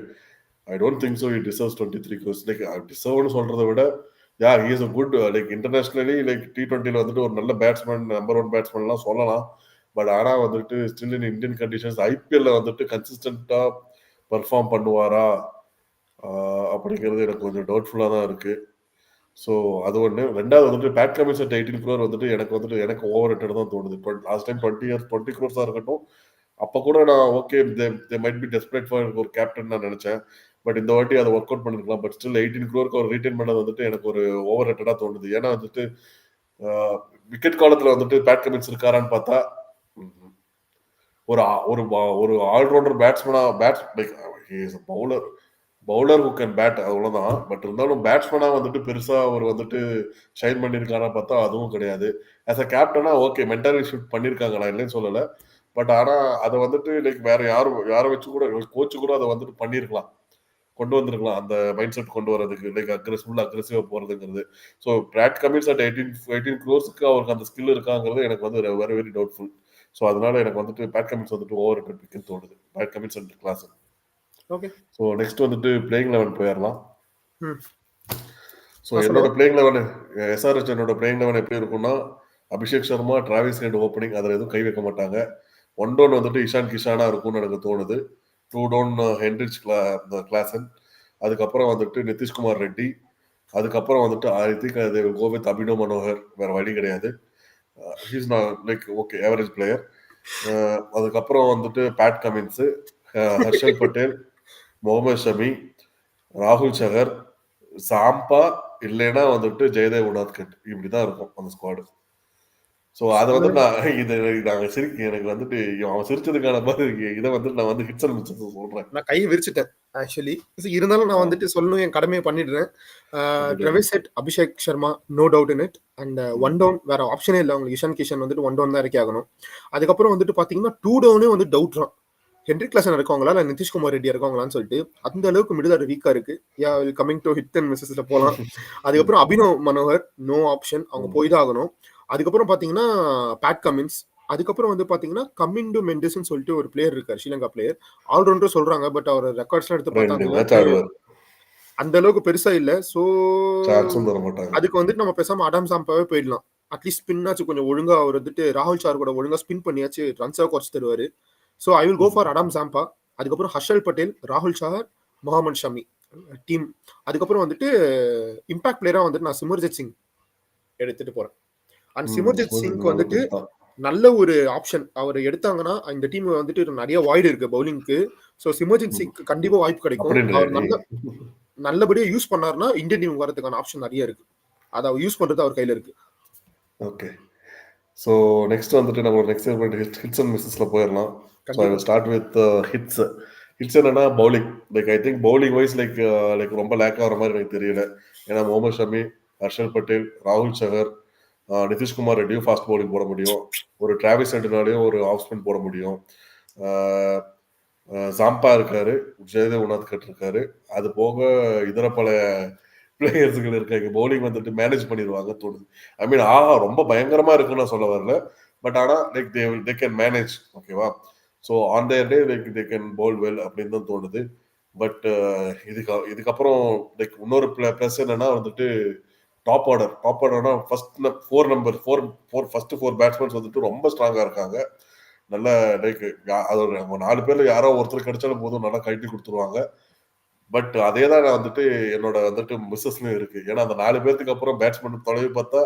I don't think so he deserves 23 crores. Like டிசர்வ்னு சொல்றதை விட he is a good like internationally like T20ல வந்துட்டு ஒரு நல்ல பேட்ஸ்மேன், நம்பர் 1 பேட்ஸ்மேன்லாம் சொல்லலாம். பட் ஆனால் வந்துட்டு still in Indian conditions IPL வந்துட்டு கன்சிஸ்டண்டா பர்ஃபார்ம் பண்ணுவாரா அப்படிங்கிறது எனக்கு கொஞ்சம் டவுட்ஃபுல்லாக தான் இருக்கு. ஸோ அது ஒன்று. ரெண்டாவது வந்துட்டு பேட் கமின்ஸ் at 18 crore வந்துட்டு எனக்கு ஓவர் ரேட்டட் தான் தோணுது. லாஸ்ட் டைம் 20 crores இருக்கட்டும், அப்போ கூட நான் okay they might be desperate for ஒரு கேப்டன் நான் நினைச்சேன். பட் இந்த வாட்டி அதை ஒர்க் அவுட் பண்ணிருக்கலாம். பட் ஸ்டில் 18 crore ஒரு ரீட்டைன் பண்ணது வந்துட்டு எனக்கு ஒரு ஓவர் ரேட்டடா தோணுது. ஏன்னா வந்துட்டு விக்கெட் காலத்துல வந்துட்டு பேட் கமின்ஸ் இருக்காரான்னு பார்த்தா ஒரு ஆல்ரவுண்டர் பேட்ஸ்மேனா பவுலர் ஹூ கேன் பேட் அவ்வளவுதான். பட் இருந்தாலும் பேட்ஸ்மேனா வந்துட்டு பெருசா அவர் வந்துட்டு ஷைன் பண்ணியிருக்காரா பார்த்தா அதுவும் கிடையாது. ஆஸ் அ கேப்டனா ஓகே மென்டலி ஷிஃப்ட் பண்ணியிருக்காங்க, நான் இல்லைன்னு சொல்லலை. பட் ஆனா அதை வந்துட்டு லைக் வேற யாரை வச்சு கூட கோச்சு கூட அதை வந்துட்டு பண்ணியிருக்கலாம். கொண்டு வந்திருக்கலாம் அந்த மைண்ட் செட் கொண்டு வரதுக்கு, லைக் அக்ரெசிவா போறதுங்கிறது. So Pat Cummins at 18 crores அவருக்கு அந்த ஸ்கில் இருக்காங்கிறது எனக்கு வந்து வெரி வெரி டவுட்ஃபுல். ஸோ அதனால எனக்கு வந்துட்டு பேட் கமின்ஸ் வந்துட்டு ஓவர் ரேட்டட் பிக்னு தோணுது. Pat Cummins and class. Okay. So next வந்துட்டு பிளேயிங் 11 போயிடலாம். ம். ஸோ என்னோட பிளேயிங் 11 எஸ்ஆர்ஹெச் என்னோட பிளேயிங் 11 எப்படி இருக்கும்னா, Abhishek Sharma, Travis head opening, அதில் எதுவும் கை வைக்க மாட்டாங்க. 1 down வந்துட்டு இஷான் கிஷானா இருக்கும்னு எனக்கு தோணுது. 2 down ஹென்ரிச் கிளாசன், அதுக்கப்புறம் வந்துட்டு நிதிஷ்குமார் ரெட்டி, அதுக்கப்புறம் வந்துட்டு I think they will go with Abhinav Manohar. வேற வழி கிடையாது. He's not like okay average player. அதுக்கப்புறம் வந்துட்டு பேட் கமின்ஸ், ஹர்ஷல் பட்டேல், முகமது ஷமி, ராகுல் சகர், சாம்பா, இல்லைன்னா வந்துட்டு ஜெயதேவ் உனாத்கட். இப்படிதான் இருக்கும் அந்த ஸ்குவாடு. ஸோ அதை வந்து நான் இது நாங்கள் எனக்கு வந்துட்டு அவன் சிரிச்சதுக்கான மாதிரி இதை வந்து நான் வந்து ஹிட்ஸ் அண்ட் மிஸ்ஸஸ் சொல்றேன். நான் கையை விரிச்சிட்டேன் ஆக்சுவலி. இருந்தாலும் நான் வந்துட்டு சொல்லணும், என் கடமையை பண்ணிடுறேன். Travis Head, Abhishek Sharma, no doubt in it. And 1 down வேற ஆப்ஷனே இல்லை அவங்களுக்கு. இஷான் கிஷன் வந்துட்டு 1 down தான் இறக்கி ஆகணும். அதுக்கப்புறம் வந்துட்டு பாத்தீங்கன்னா 2 downே வந்து டவுட் தான். ஹென்ரிக் கிளாசன் இருக்காங்களா இல்லை நிதிஷ்குமார் ரெட்டி இருக்காங்களான்னு சொல்லிட்டு அந்த அளவுக்கு மிடில் வீக்கா இருக்கு. கமிங் டு ஹிட் அண்ட் மிஸ்ஸஸ்ல போகலாம். அதுக்கப்புறம் அபினவ் மனோகர் நோ ஆப்ஷன், அவங்க போய் தான் ஆகணும். அதுக்கப்புறம் பாத்தீங்கன்னா பேட் கமின்ஸ், அதுக்கப்புறம் வந்து பாத்தீங்கன்னா கமிண்டு மெண்டிஸ்ன்னு சொல்லிட்டு ஒரு பிளேயர் இருக்காரு, ஸ்ரீலங்கா பிளேயர். ஆல்ரவுண்டர் சொல்றாங்க, பட் அவர் ரெக்கார்ட்ஸ்லாம் எடுத்து பார்த்தா அந்த அளவுக்கு பெருசா இல்ல. சோ அதுக்கு வந்துட்டு நம்ம பேசாம அடாம் சாம்பாவே போயிடலாம். அட்லீஸ்ட் ஸ்பின்னாச்சு கொஞ்சம் ஒழுங்கா அவர் வந்துட்டு ராகுல் சார் கூட ஒழுங்கா ஸ்பின் பண்ணியாச்சு ரன்ஸாக குறைச்சு தருவாரு. So I will go for Adam Zampa. அதுக்கப்புறம் ஹர்ஷல் பட்டேல், ராகுல் சஹர், முகமது ஷமி டீம். அதுக்கப்புறம் வந்துட்டு இம்பாக்ட் பிளேயரா வந்துட்டு நான் சிமர்ஜித் சிங் எடுத்துட்டு போறேன். அண்ட் சிமர்ஜித் சிங் வந்துட்டு நல்ல ஒரு ஆப்ஷன். அவர் எடுத்தாங்கன்னா இந்த டீம் வந்துட்டு நிறைய வாய்டு இருக்கு பவுலிங்க்கு. ஸோ சிமர்ஜித் சிங் கண்டிப்பா வாய்ப்பு கிடைக்கும். அவர் நல்லபடியா யூஸ் பண்ணாருன்னா இந்தியன் டீம் வரதுக்கான ஆப்ஷன் நிறைய இருக்கு. அதை அவர் யூஸ் பண்றது அவர் கையில இருக்கு. ஓகே. ஸோ நெக்ஸ்ட் வந்துட்டு நம்ம நெக்ஸ்ட் ஹிட்ஸ் அண்ட் மிஸ்ஸஸ்ல போயிடலாம். So I will start with hits. Hits என்னன்னா bowling. Like I think bowling wise like ரொம்ப லேக் ஆகிற மாதிரி எனக்கு தெரியல. ஏன்னா முகமது ஷமி, ஹர்ஷல் பட்டேல், ராகுல் சஹர், நிதிஷ்குமார் ரெட்டியும் ஃபாஸ்ட் பவுலிங் போட முடியும். ஒரு டிராவிஸ் ஹெட்னாலையும் ஒரு ஆஃப் ஸ்பின் போட முடியும். சாம்பா இருக்காரு, ஜெயதேவ் உனாத்கட் இருக்காரு. அது போக இதர பல பிளேயர்ஸுகள் இருக்காங்க. பவுலிங் வந்துட்டு மேனேஜ் பண்ணிடுவாங்க தோணுது. ஐ மீன் ரொம்ப பயங்கரமா இருக்குன்னு நான் சொல்ல வரல. பட் ஆனால் லைக் தே கேன் மேனேஜ். ஓகேவா? So on their day like they can Pavul well அப்படின்னு தான் தோணுது. பட் இதுக்கப்புறம் லைக் இன்னொரு ப்ளஸ் என்னன்னா வந்துட்டு டாப் ஆர்டர்னா ஃபர்ஸ்ட் 4 பேட்ஸ்மேன்ஸ் வந்துட்டு ரொம்ப ஸ்ட்ராங்கா இருக்காங்க. நல்ல லைக் அது 4 பேர்ல யாரோ ஒருத்தர் கிடைச்சாலும் போதும், நல்லா கழட்டி கொடுத்துருவாங்க. பட் அதே தான் நான் வந்துட்டு என்னோட வந்துட்டு மிஸ்ஸஸ்லயும் இருக்கு. ஏன்னா அந்த 4 பேர்த்துக்கு அப்புறம் பேட்ஸ்மேன் தொலைவி பார்த்தா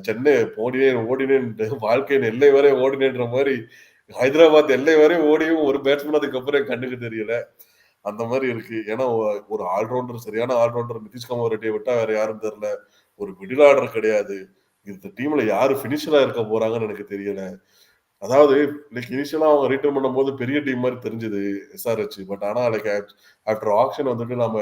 சென்னை ஓடினேன் வாழ்க்கையின் எல்லை வரை ஓடினேன்ற மாதிரி ஹைதராபாத் எல்லை வரை ஓடியும் ஒரு பேட்ஸ்மேன் அதுக்கப்புறம் என் கண்ணுக்கு தெரியல. அந்த மாதிரி இருக்கு. ஏன்னா ஒரு ஆல்ரவுண்டர், சரியான ஆல்ரவுண்டர் நிதிஷ்குமார் ரெட்டியை விட்டா வேற யாரும் தெரியல. ஒரு மிடில் ஆர்டர் கிடையாது. இந்த டீம்ல யாரு பினிஷரா இருக்க போறாங்கன்னு எனக்கு தெரியல. அதாவது லைக் இனிஷியலா அவங்க ரிட்டர்ன் பண்ணும்போது பெரிய டீம் மாதிரி தெரிஞ்சது எஸ்ஆர்ஹெச். பட் ஆனா லைக் ஆஃப்டர் ஆக்ஷன் வந்துட்டு நம்ம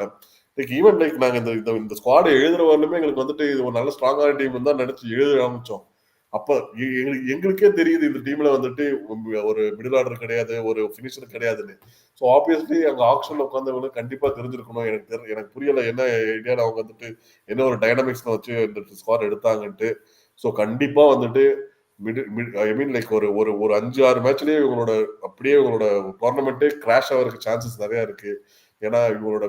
லைக் ஈவன் லைக் நாங்க இந்த ஸ்குவாடை எழுதுற வரலுமே எங்களுக்கு வந்துட்டு இது ஒரு நல்ல ஸ்ட்ராங்கான டீம் தான் நினைச்சு எழுத ஆரம்பிச்சோம். அப்ப எங்களுக்கே தெரியுது இந்த டீம்ல வந்துட்டு ஒரு மிடில் ஆர்டர் கிடையாது, ஒரு பினிஷர் கிடையாதுன்னு. ஸோ ஆப்வியஸ்லி அங்க ஆக்ஷன்ல உட்காந்தவங்களுக்கு கண்டிப்பா தெரிஞ்சிருக்கணும். எனக்கு புரியல என்ன ஐடியால அவங்க வந்துட்டு என்ன ஒரு டைனாமிக்ஸ்ல வச்சு இந்த ஸ்குவாட் எடுத்தாங்கன்ட்டு. ஸோ கண்டிப்பா வந்துட்டு ஐ மீன் லைக் ஒரு 5-6 மேட்ச்லயே இவங்களோட அப்படியே இவங்களோட டோர்னமெண்ட்டே கிராஷ் ஆகிறதுக்கு சான்சஸ் நிறைய இருக்கு. ஏன்னா இவங்களோட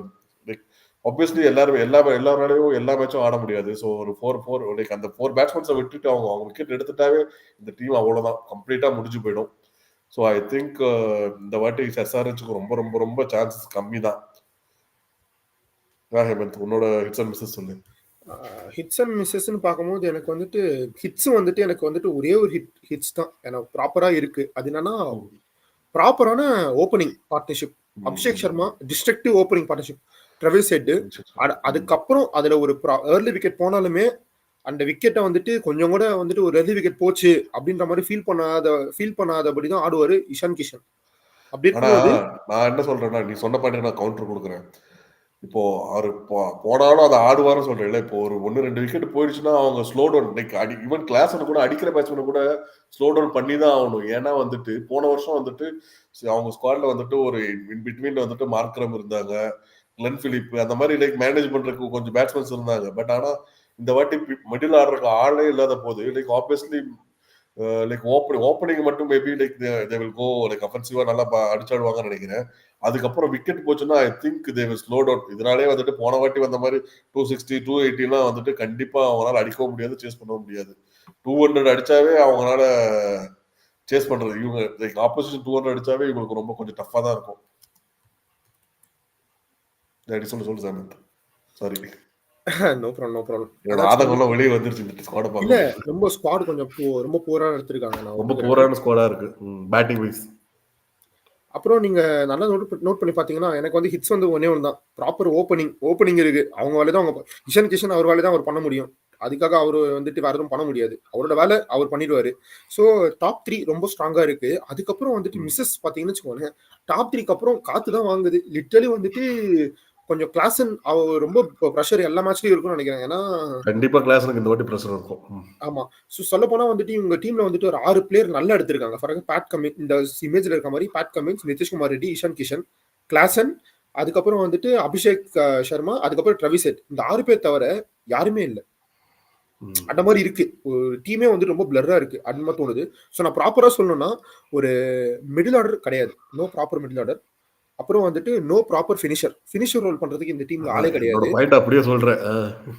லைக் ஆப்வியஸ்லி எல்லாராலையும் எல்லா மேட்சும் ஆட முடியாது. ஸோ ஒரு 4 லைக் அந்த 4 பேட்ஸ்மேன்ஸை விட்டுட்டு அவங்க விக்கெட் எடுத்துட்டாவே இந்த டீம் அவ்வளவுதான், கம்ப்ளீட்டா முடிஞ்சு போயிடும். ஸோ ஐ திங்க் இந்த வாட்டி எஸ்ஆர்ஹெச்சுக்கு ரொம்ப ரொம்ப ரொம்ப சான்சஸ் கம்மி தான். ஹேமந்த், உன்னோட ஹிட்ஸ் அண்ட் மிஸ்ஸஸ் சொல்லு. ஹிட்ஸ் அண்ட் மிஸ்ஸஸ்ன்னு பார்க்கும்போது எனக்கு வந்துட்டு ஹிட்ஸ் வந்துட்டு எனக்கு வந்துட்டு ஒரே ஒரு ஹிட்ஸ் தான் எனக்கு ப்ராப்பரா இருக்கு. அது என்னன்னா ப்ராப்பரான opening partnership. Abhishek Sharma destructive opening partnership, Travis head. அதுக்கப்புறம் அதுல ஒரு ஏர்லி விக்கெட் போனாலுமே அந்த விக்கெட்டை வந்துட்டு கொஞ்சம் கூட வந்துட்டு ஒரு ஏர்லி விக்கெட் போச்சு அப்படின்ற மாதிரி ஃபீல் பண்ணாதபடி தான் ஆடுவாரு இஷான் கிஷன். அப்படி நான் என்ன சொல்றேன்னா, நீ சொன்ன பாட்டு நான் கவுண்டர் கொடுக்குறேன். இப்போ அவரு போனாலும் அதை ஆடுவாருன்னு சொல்றேன். இப்போ ஒரு 1-2 விக்கெட் போயிடுச்சுன்னா அவங்க slow down like even class கூட அடிக்கிற பேட்ஸ்மேன் கூட ஸ்லோ டவுன் பண்ணி தான் ஆகணும். ஏன்னா வந்துட்டு போன வருஷம் வந்துட்டு அவங்க ஸ்குவாட்ல வந்துட்டு ஒரு இன் பிட்வீன் வந்துட்டு மார்க்ரம் இருந்தாங்க, கிளென் பிலிப் அந்த மாதிரி லைக் மேனேஜ் பண்றதுக்கு கொஞ்சம் பேட்ஸ்மேன்ஸ் இருந்தாங்க. பட் ஆனா இந்த வாட்டி மிடில் ஆடுறதுக்கு ஆளே இல்லாத போது லைக் ஆப்வியஸ்லி லைக் ஓப்பனிங் மட்டும் maybe like they will go like அஃபென்சிவா நல்லா அடிச்சாடுவாங்கன்னு நினைக்கிறேன். அதுக்கப்புறம் விக்கெட் போச்சுன்னா I think they will slow down. இதனாலே வந்துட்டு போன வாட்டி வந்த மாதிரி 260 280 வந்துட்டு கண்டிப்பா அவங்களால அடிக்கவும் முடியாது, சேஸ் பண்ணவும் முடியாது. 200 அடிச்சாவே அவங்களால சேஸ் பண்றது இவங்க லைக் ஆப்போசிஷன் 200 அடிச்சாவே இவங்களுக்கு ரொம்ப கொஞ்சம் டஃபா தான் இருக்கும். சொல்லு Samanth. Sorry, no problem, no problem. என்னோட ஆதங்கம்லாம் வெளியே வந்துருச்சு இந்த ஸ்குவாட இல்ல பார்க்க. ரொம்ப ஸ்குவாட் கொஞ்சம் ரொம்ப போரா எடுத்திருக்காங்க. நான் ரொம்ப ஒத்துக்கிறேன். போரான ஸ்குவாடா இருக்கு பேட்டிங் வைஸ். அப்புறம் நீங்க நல்லா நோட் பண்ணி பாத்தீங்கன்னா எனக்கு வந்து ஹிட்ஸ் வந்து ஒன்னே ஒன்று தான். ப்ராப்பர் ஓப்பனிங் இருக்கு. அவங்க வேலை தான் அவங்க இஷான் கிஷன் அவர் வேலை தான் அவர் பண்ண முடியும். அதுக்காக அவர் வந்துட்டு வேற எதுவும் பண்ண முடியாது. அவரோட வேலை அவர் பண்ணிடுவாரு. ஸோ டாப் 3 ரொம்ப ஸ்ட்ராங்கா இருக்கு. அதுக்கப்புறம் வந்துட்டு மிஸ்ஸஸ் பாத்தீங்கன்னு வச்சுக்கோங்க, டாப் 3க்கு அப்புறம் காத்து தான் வாங்குது. லிட்டரலி வந்துட்டு கொஞ்சம் கிளாசன் ரொம்ப ப்ரெஷர் எல்லா மேட்ச்லயும் இருக்கும்னு நினைக்கிறேன். ஏன்னா கண்டிப்பா கிளாஸ்க்கு இந்த வாட்டி பிரஷர் இருக்கும். ஆமா. சொல்ல போனா வந்துட்டு இவங்க டீம்ல வந்துட்டு ஒரு 6 பிளேயர் நல்லா எடுத்திருக்காங்க. ஃபார் பேட் கமின்ஸ், இந்த இமேஜ்ல இருக்க மாதிரி Pat Cummins, Nitishkumar Reddy, Ishan Kishan, Klaasen, அதுக்கப்புறம் வந்துட்டு அபிஷேக் சர்மா, அதுக்கப்புறம் ட்ரவிஸ் ஹெட். இந்த 6 பேர் தவிர யாருமே இல்லை. அந்த மாதிரி இருக்கு. ஒரு டீமே வந்து ரொம்ப பிளர்ரா இருக்கு. அந்த மாதிரி தோணுது. ஸோ நான் ப்ராப்பரா சொல்லணும்னா ஒரு மிடில் ஆர்டர் கிடையாது. No proper middle order. அப்புறம் வந்துட்டு நோ ப்ராப்பர் ஃபினிஷர் ரோல் பண்றதுக்கு இந்த டீம்ல ஆளே கிடையாது. பாயிண்ட் அப்படியே சொல்றேன்.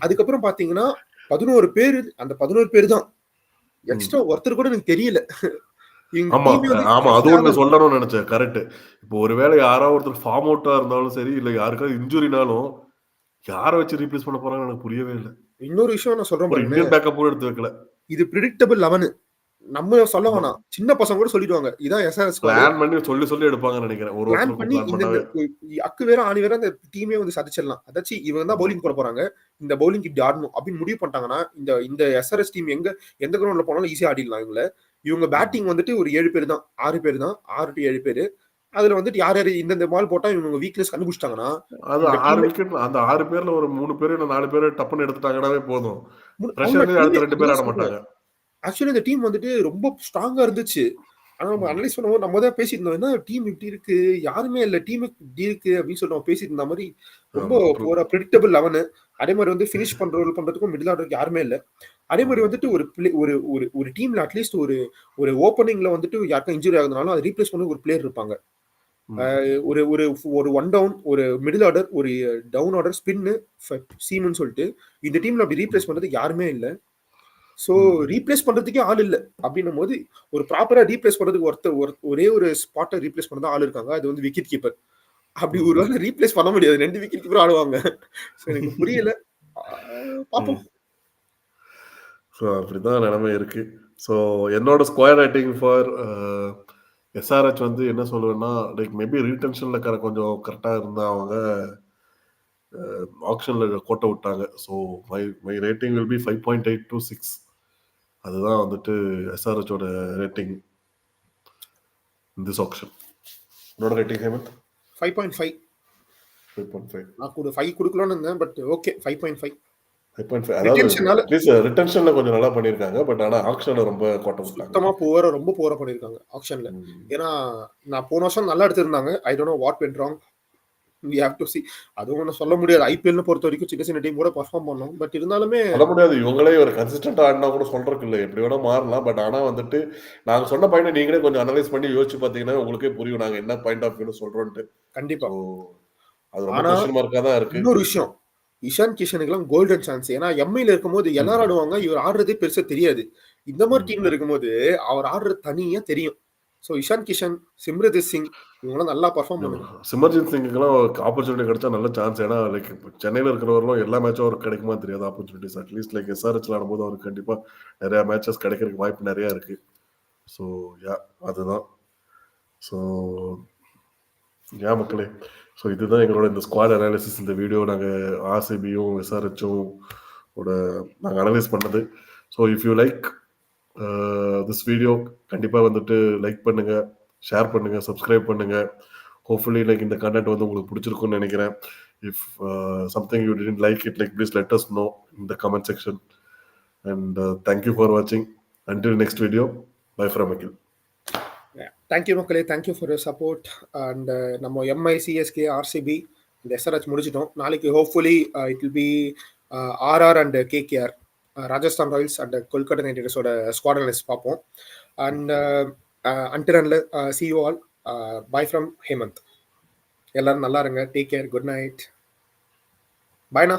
அதுக்கப்புறம் பாத்தீங்கன்னா 11 பேர், அந்த 11 பேர் தான். எக்ஸ்ட்ரா ஒருத்தர் கூட எனக்கு தெரியல. ஆமா அது ஒண்ணு சொல்லணும்னு நினைச்சேன். கரெக்ட். இப்போ ஒருவேளை யாராவது ஒருத்தர் ஃபார்ம் அவுட்டா இருந்தாலும் சரி, இல்ல யாருக்காவது இன்ஜுரினாலும் யாரை வச்சு ரீப்ளேஸ் பண்ண போறாங்கன்னு எனக்கு புரியவே இல்லை. இன்னொரு விஷயம் நான் சொல்றேன் பாருங்க, இந்தியன் பேக்கப் கூட எடுத்து வைக்கல. இது பிரெடிக்டபிள் 11. நம்ம சொல்ல வேணாம், சின்ன பசங்க கூட சொல்லிடுவாங்க இதான் எஸ்ஆர்எஸ் பிளான் பண்ணி சொல்லி எடுப்பாங்கன்னு நினைக்கிறேன். ஒரு பிளான் பண்ணி இந்த அக்கு வேற ஆணி வேற அந்த டீமே வந்து சதிச்சிடலாம். அதாச்சும் இவங்க தான் பவுலிங் போட போறாங்க, இந்த பவுலிங் இப்படி ஆடணும் அப்படின்னு முடிவு பண்ணிட்டாங்கன்னா இந்த எஸ்ஆர்எஸ் டீம் எந்த கிரவுண்ட்ல போனாலும் ஈஸியா ஆடிடலாம். இவங்க பேட்டிங் வந்துட்டு ஒரு 7 பேர் தான், 6 பேர் தான், 6 to 7 பேரு. அதுல வந்துட்டு யார் யாரு இந்த மால் போட்டா இவங்க வீக்னஸ் கண்டுபிடிச்சிட்டாங்கன்னா அது 6 விக்கெட், அந்த 6 பேர்ல ஒரு 3 பேர் இல்ல 4 பேர் டப்புன்னு எடுத்துட்டாங்கன்னாவே போதும். பிரஷர்லயே அடுத்த 2 பேர் ஆட மாட்டாங்க. ஆக்சுவலி இந்த டீம் வந்துட்டு ரொம்ப ஸ்ட்ராங்கா இருந்துச்சு. ஆனா நம்ம அனலைஸ் பண்ணும்போது நம்ம தான் பேசியிருந்தோம், என்ன டீம் இப்படி இருக்கு, யாருமே இல்ல, டீம் இப்படி இருக்கு அப்படின்னு சொல்லி நம்ம பேசிட்டு இருந்த மாதிரி. ரொம்ப ஒரு ப்ரெடிக்டபிள் 11. அதே மாதிரி வந்து ஃபினிஷ் பண்றதுக்கும் மிடில் ஆர்டருக்கு யாருமே இல்ல. அதே மாதிரி வந்துட்டு ஒரு டீம்ல அட்லீஸ்ட் ஒரு ஓப்பனிங்ல வந்துட்டு யாருக்கும் இன்ஜுரி ஆகுதுனாலும் அதை ரீப்ளேஸ் பண்ண ஒரு பிளேயர் இருப்பாங்க. ஒரு ஒன் டவுன், ஒரு மிடில் ஆர்டர், ஒரு டவுன் ஆர்டர், ஸ்பின்னு, சீம்னு சொல்லிட்டு இந்த டீம்ல அப்படி ரீப்ளேஸ் பண்றதுக்கு யாருமே இல்ல. சோ ரீப்ளேஸ் பண்றதுக்கே ஆள் இல்ல அப்படின்னும் போது ஒரு ப்ராப்பரா ரீப்ளேஸ் பண்றதுக்கு ஒரே ஒரு ஸ்பாட்டை ரீப்ளேஸ் பண்ண ஆள் இருக்காங்க. அது வந்து விக்கெட் கீப்பர். அப்படி ஒரு வேளை ரீப்ளேஸ் பண்ண முடியாது, 2 விக்கெட் கீப்பர் ஆடுவாங்க. எனக்கு புரியல, பாப்போம். ஸோ அப்படிதான் நிலைமை இருக்கு. ஸோ என்னோட ஸ்கொயர் ரேட்டிங் ஃபார் எஸ்ஆர்ஹெச் வந்து என்ன சொல்லுவேன்னா, லைக் மேபி ரீடென்ஷன்ல கொஞ்சம் கரெக்டாக இருந்தால் அவங்க ஆக்ஷன்ல கோட்டை விட்டாங்க. So my rating will be 5.8 to 6. அதுதான் வந்துட்டு எஸ்ஆர்ஹெச்சோட ரேட்டிங் இன் திஸ் ஆக்ஷன். என்னோட ரேட்டிங் ஹேமந்த் 5.5. 5.5. நான் கூட 5 கொடுக்கலாம்னு இருந்தேன், பட் ஓகே 5.5. 5.5. அதாவது ரிட்டென்ஷன்ல கொஞ்சம் நல்லா பண்ணிருக்காங்க. பட் ஆனா ஆக்ஷன்ல ரொம்ப கோட்டை விட்டாங்க. சுத்தமா ரொம்ப போரா பண்ணிருக்காங்க ஆக்ஷன்ல. ஏன்னா நான் போன வருஷம் நல்லா எடுத்திருந்தாங்க. I don't know what went wrong. we have to see. அதுவும் ஒன்றும் சொல்ல முடியாது. ஐபிஎல்னு பொறுத்த வரைக்கும் சின்ன டீம் கூட பர்ஃபார்ம் பண்ணோம். பட் இருந்தாலுமே சொல்ல முடியாது. இவங்களே ஒரு கன்சிஸ்டன்டா ஆடினா கூட சொல்றதுக்கு இல்லை, எப்படி வேணா மாறலாம். பட் ஆனா வந்துட்டு நாங்க சொன்ன பாயிண்ட் நீங்களே கொஞ்சம் அனலைஸ் பண்ணி யோசிச்சு பாத்தீங்கன்னா உங்களுக்கே புரியும் நாங்க என்ன பாயிண்ட் ஆஃப் வியூ சொல்றோம்ட்டு. கண்டிப்பா. அது ரொம்ப கொஸ்டின் மார்க்கா தான் இருக்கு. இன்னொரு விஷயம், இஷான் கிஷனுக்குலாம் கோல்டன் சான்ஸ். ஏன்னா எம்ஐல இருக்கும்போது எல்லாரும் ஆடுவாங்க, இவர் ஆடுறதே பெருசா தெரியாது. இந்த மாதிரி டீம்ல இருக்கும்போது அவர் ஆடுறது தனியா தெரியும். ஸோ இஷான் கிஷன், சிம்ரஜித் சிங் இவங்களாம் நல்லா பர்ஃபார்ம் பண்ணுங்க. சிமர்ஜித் சிங்குக்கெல்லாம் ஆப்பர்ச்சுனிட்டி கிடைச்சா நல்ல சான்ஸ். ஏன்னா லைக் சென்னையில் இருக்கிறவர்களும் எல்லா மேட்சும் அவருக்கு கிடைக்குமா தெரியாது ஆப்பர்ச்சுனிட்டிஸ். அட்லீஸ்ட் லைக் எஸ்ஆர்ஹெச்ல ஆடும்போது அவருக்கு கண்டிப்பா நிறைய மேட்சஸ் கிடைக்கிறதுக்கு வாய்ப்பு நிறைய இருக்கு. ஸோ அதுதான். ஸோ மக்களே, ஸோ இதுதான் எங்களோட இந்த ஸ்குவாட் அனாலிசிஸ். இந்த வீடியோ நாங்கள் ஆர்சிபியும் எஸ்ஆர்ஹெச்சும் நாங்கள் அனலைஸ் பண்ணது. So if you like this video கண்டிப்பாக வந்துட்டு லைக் பண்ணுங்க, ஷேர் பண்ணுங்க, சப்ஸ்கிரைப் பண்ணுங்க. ஹோப்ஃபுல்லி லைக் இந்த கண்டென்ட் வந்து உங்களுக்கு பிடிச்சிருக்கும்னு நினைக்கிறேன். If something you didn't like it, like please let us know in the comment section. And thank you for வாட்சிங். Until next video, bye from Akhil. Thank you மக்களே, thank you for your support. And நம்ம MI, CSK, RCB இந்த SRH முடிச்சிட்டோம். நாளைக்கு hopefully it will be RR and KKR, Rajasthan Royals and Kolkata Knight ரைடர்ஸோட squad analyse பார்ப்போம். And until see you all, bye from Hemanth. எல்லாரும் நல்லா இருங்க. Take care. Good night. பாய்ண்ணா.